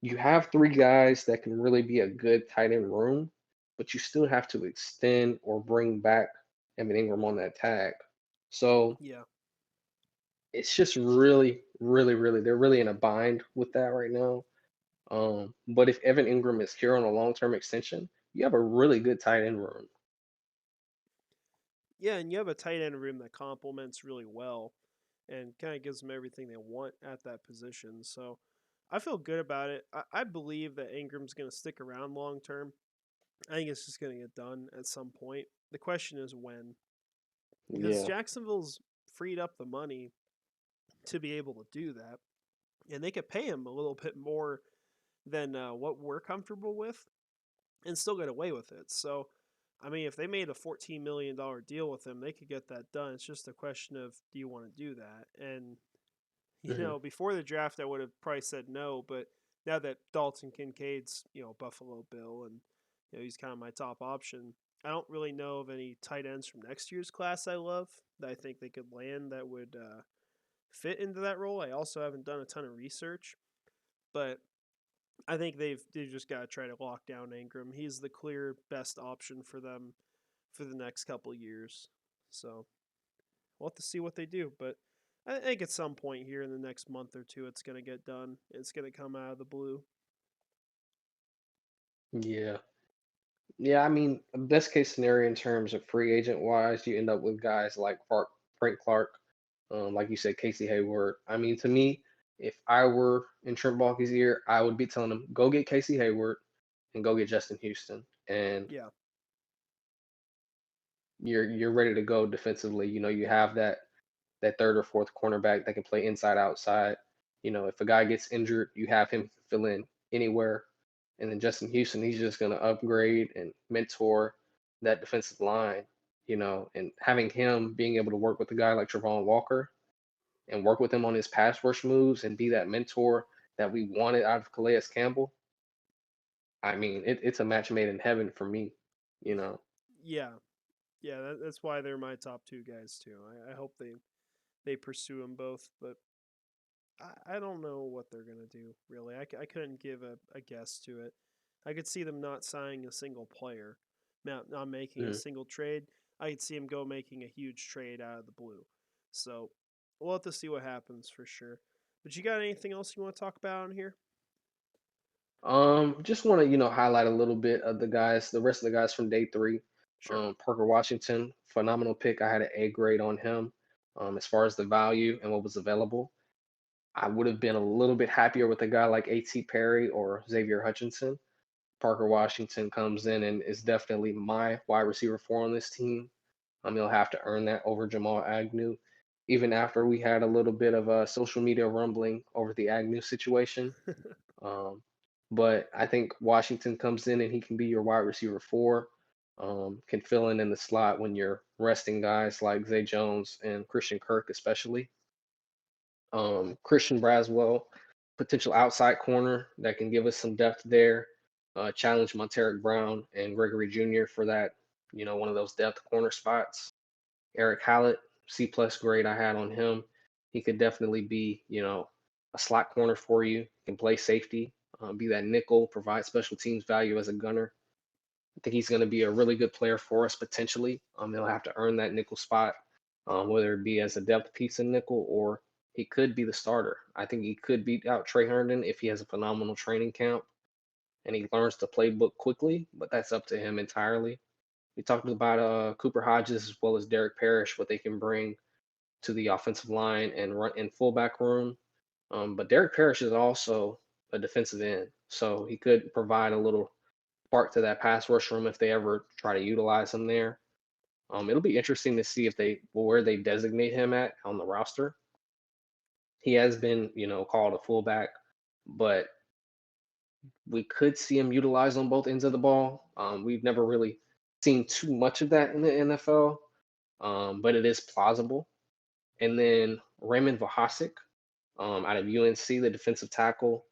You have three guys that can really be a good tight end room, but you still have to extend or bring back Evan Ingram on that tag. So Yeah. it's just really, really, really, they're really in a bind with that right now. But if Evan Ingram is here on a long-term extension, you have a really good tight end room. Yeah, and you have a tight end room that complements really well and kind of gives them everything they want at that position. So I feel good about it. I believe that Ingram's going to stick around long term. I think it's just going to get done at some point. The question is when. Because Yeah, Jacksonville's freed up the money to be able to do that. And they could pay him a little bit more than what we're comfortable with and still get away with it. So, I mean, if they made a $14 million deal with him, they could get that done. It's just a question of do you want to do that? And hmm before the draft, I would have probably said no, but now that Dalton Kincaid's Buffalo Bill and he's kind of my top option. I don't really know of any tight ends from next year's class I love that I think they could land that would fit into that role. I also haven't done a ton of research, but I think they've just got to try to lock down Ingram. He's the clear best option for them for the next couple years. So we'll have to see what they do. But I think at some point here in the next month or two, it's going to get done. It's going to come out of the blue. yeah, yeah. I mean, best case scenario in terms of free agent wise, you end up with guys like Frank Clark, like you said, Casey Hayward. I mean, to me, if I were in Trent Baalke's ear, I would be telling him go get Casey Hayward and go get Justin Houston, and Yeah. you're ready to go defensively. You have that third or fourth cornerback that can play inside outside. If a guy gets injured, you have him fill in anywhere. And then Justin Houston, he's just going to upgrade and mentor that defensive line, and having him being able to work with a guy like Travon Walker and work with him on his pass rush moves and be that mentor that we wanted out of Calais Campbell. I mean, it's a match made in heaven for me. Yeah. Yeah. That's why they're my top two guys, too. I hope they pursue them both, but I don't know what they're going to do, really. I couldn't give a guess to it. I could see them not signing a single player, not making a Mhm. single trade. I could see them go making a huge trade out of the blue. So we'll have to see what happens for sure. But you got anything else you want to talk about on here? Just want to, highlight a little bit of the rest of the guys from day three. Sure. Parker Washington, phenomenal pick. I had an A grade on him. As far as the value and what was available, I would have been a little bit happier with a guy like A.T. Perry or Xavier Hutchinson. Parker Washington comes in and is definitely my wide receiver four on this team. He'll have to earn that over Jamal Agnew. Even after we had a little bit of a social media rumbling over the Agnew situation, um, but I think Washington comes in and he can be your wide receiver four, can fill in the slot when you're resting guys like Zay Jones and Christian Kirk, especially. Christian Braswell, potential outside corner that can give us some depth there. Challenge Monteric Brown and Gregory Jr. for that, one of those depth corner spots. Eric Hallett, C plus grade I had on him. He could definitely be, a slot corner for you. Can play safety, be that nickel, provide special teams value as a gunner. I think he's going to be a really good player for us potentially. He'll have to earn that nickel spot, whether it be as a depth piece in nickel or he could be the starter. I think he could beat out Trey Herndon if he has a phenomenal training camp and he learns the playbook quickly, but that's up to him entirely. We talked about Cooper Hodges as well as Derek Parrish, what they can bring to the offensive line and run in fullback room. But Derek Parrish is also a defensive end, so he could provide a little spark to that pass rush room if they ever try to utilize him there. It'll be interesting to see if they where they designate him at on the roster. He has been, called a fullback, but we could see him utilized on both ends of the ball. We've never really seen too much of that in the NFL, but it is plausible. And then Raymond Vohasek out of UNC, the defensive tackle,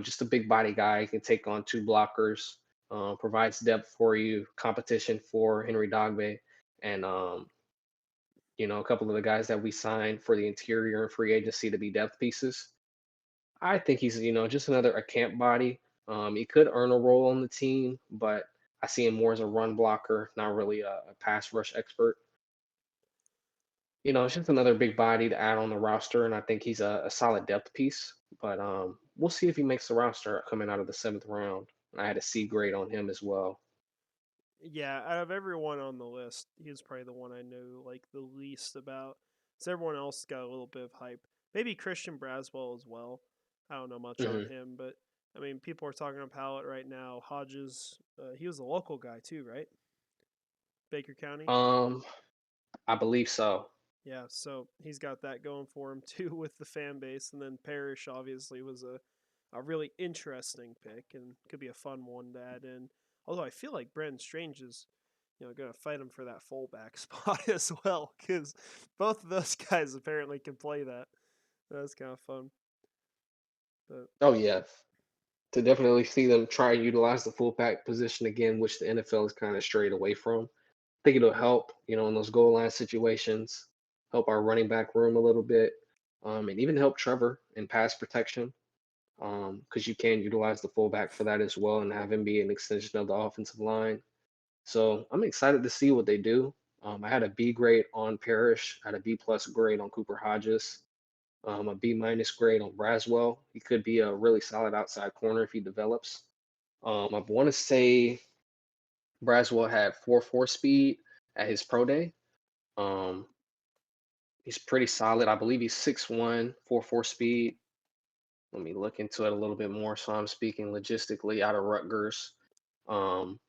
just a big body guy, can take on two blockers, provides depth for you, competition for Henry Dogbe, and a couple of the guys that we signed for the interior and free agency to be depth pieces. I think he's, just another a camp body. He could earn a role on the team, but I see him more as a run blocker, not really a pass rush expert. It's just another big body to add on the roster, and I think he's a solid depth piece. But we'll see if he makes the roster coming out of the seventh round. I had a C grade on him as well. Yeah, out of everyone on the list, he's probably the one I know like the least about. So everyone else got a little bit of hype. Maybe Christian Braswell as well. I don't know much on Hmm. him, but I mean, people are talking about it right now. Hodges, he was a local guy too, right? Baker County. Um, I believe so. Yeah, so he's got that going for him too with the fan base. And then Parrish obviously was a really interesting pick and could be a fun one to add in. Although I feel like Brendan Strange is, going to fight him for that fullback spot as well because both of those guys apparently can play that. That's kind of fun. But Oh yeah, to definitely see them try and utilize the fullback position again, which the NFL is kind of strayed away from. I think it'll help, in those goal line situations, help our running back room a little bit, and even help Trevor in pass protection, because you can utilize the fullback for that as well and have him be an extension of the offensive line. So I'm excited to see what they do. I had a B grade on Parrish, I had a B plus grade on Cooper Hodges, a B minus grade on Braswell. He could be a really solid outside corner if he develops. I want to say Braswell had 4.4 speed at his pro day. Um, he's pretty solid. I believe he's 6'1", 4.4 speed. Let me look into it a little bit more. So I'm speaking logistically out of Rutgers. Um,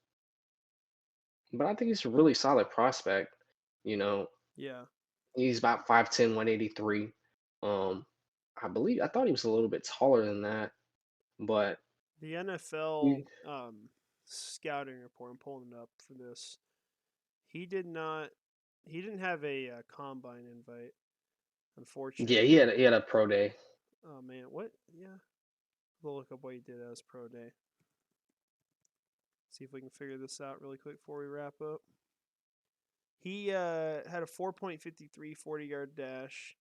but I think he's a really solid prospect. You know, yeah, he's about 5'10", 183. Um, I thought he was a little bit taller than that, but the NFL he, scouting report, I'm pulling it up for this. He did not, he didn't have a combine invite, yeah, he had unfortunately. he had a pro day. Oh man, what? Yeah, we'll look up what he did as pro day. See if we can figure this out really quick before we wrap up. He had a 4.53 40-yard dash,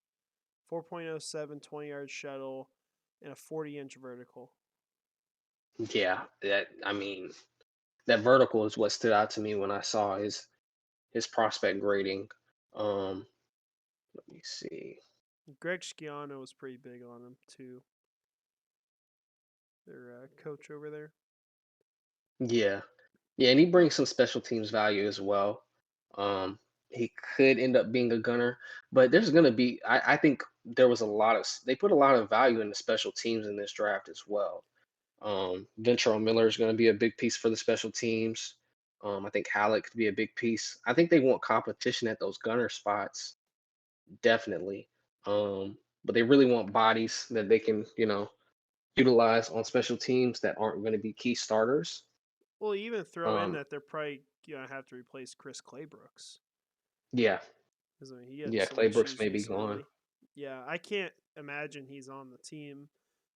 4.07 20-yard shuttle, and a 40-inch vertical. Yeah, that vertical is what stood out to me when I saw his prospect grading. Um, Let me see. Greg Schiano was pretty big on him too. Their coach over there. Yeah, yeah, and he brings some special teams value as well. He could end up being a gunner, but there's gonna be. I think there was a lot of they put a lot of value in the special teams in this draft as well. Ventrell Miller is going to be a big piece for the special teams. I think Halleck could be a big piece. I think they want competition at those gunner spots, definitely. But they really want bodies that they can, utilize on special teams that aren't going to be key starters. Well, even throw in Um, that they're probably gonna have to replace Chris Claybrooks yeah, because I mean he had yeah, some Clay Brooks issues may be gone. recently. Yeah, I can't imagine he's on the team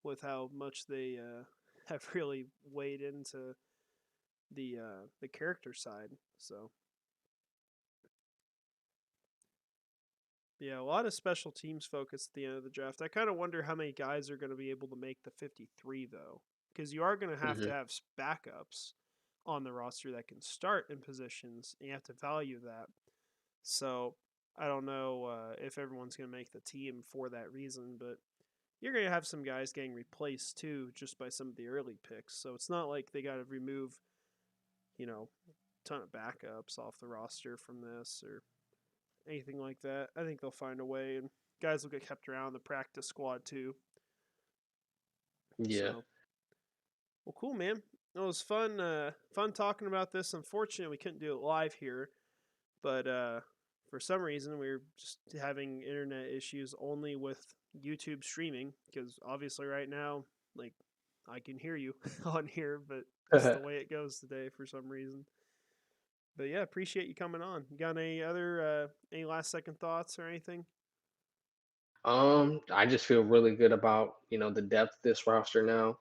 with how much they have really weighed into the character side. So yeah, a lot of special teams focus at the end of the draft. I kind of wonder how many guys are going to be able to make the 53 though, because you are going to Hmm. have backups. on the roster that can start in positions, and you have to value that. So I don't know if everyone's going to make the team for that reason, but you're going to have some guys getting replaced too just by some of the early picks. So it's not like they got to remove, a ton of backups off the roster from this or anything like that. I think they'll find a way, and guys will get kept around the practice squad too. Yeah. So, well, cool, man. It was fun. Fun talking about this. Unfortunately, we couldn't do it live here, but for some reason we were just having internet issues only with YouTube streaming because obviously right now, like, I can hear you on here, but it's the way it goes today for some reason. But yeah, appreciate you coming on. You got any last second thoughts or anything? I just feel really good about, the depth of this roster now.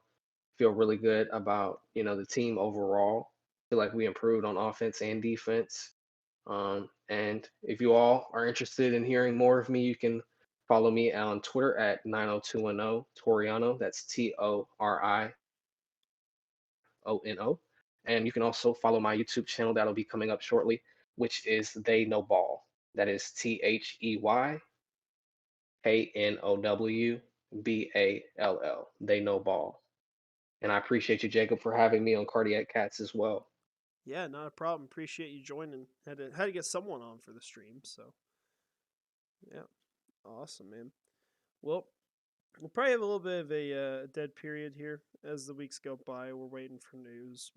Feel really good about, the team overall. Feel like we improved on offense and defense. And if you all are interested in hearing more of me, you can follow me on Twitter at 90210 Toriano. That's Toriano. And you can also follow my YouTube channel that'll be coming up shortly, which is They Know Ball. That is TheYKnowBall. They Know Ball. And I appreciate you, Jacob, for having me on Cardiac Cats as well. Yeah, not a problem. Appreciate you joining. Had to get someone on for the stream, so yeah, awesome, man. Well, we'll probably have a little bit of a dead period here as the weeks go by. We're waiting for news.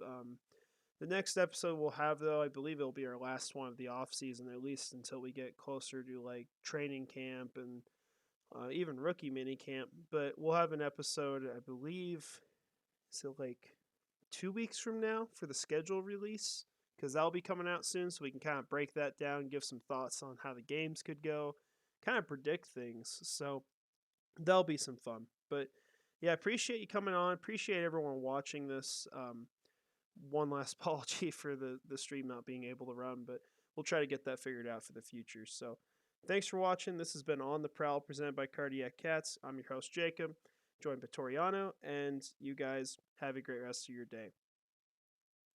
The next episode we'll have, though, I believe it'll be our last one of the off season, at least until we get closer to like training camp and even rookie mini camp. But we'll have an episode, I believe, so like 2 weeks from now for the schedule release because that'll be coming out soon, so we can kind of break that down, give some thoughts on how the games could go, kind of predict things. So that'll be some fun. But yeah, appreciate you coming on. Appreciate everyone watching this. One last apology for the stream not being able to run, but we'll try to get that figured out for the future. So thanks for watching. This has been On the Prowl presented by Cardiac Cats. I'm your host, Jacob, joined by Toriano, and you guys have a great rest of your day.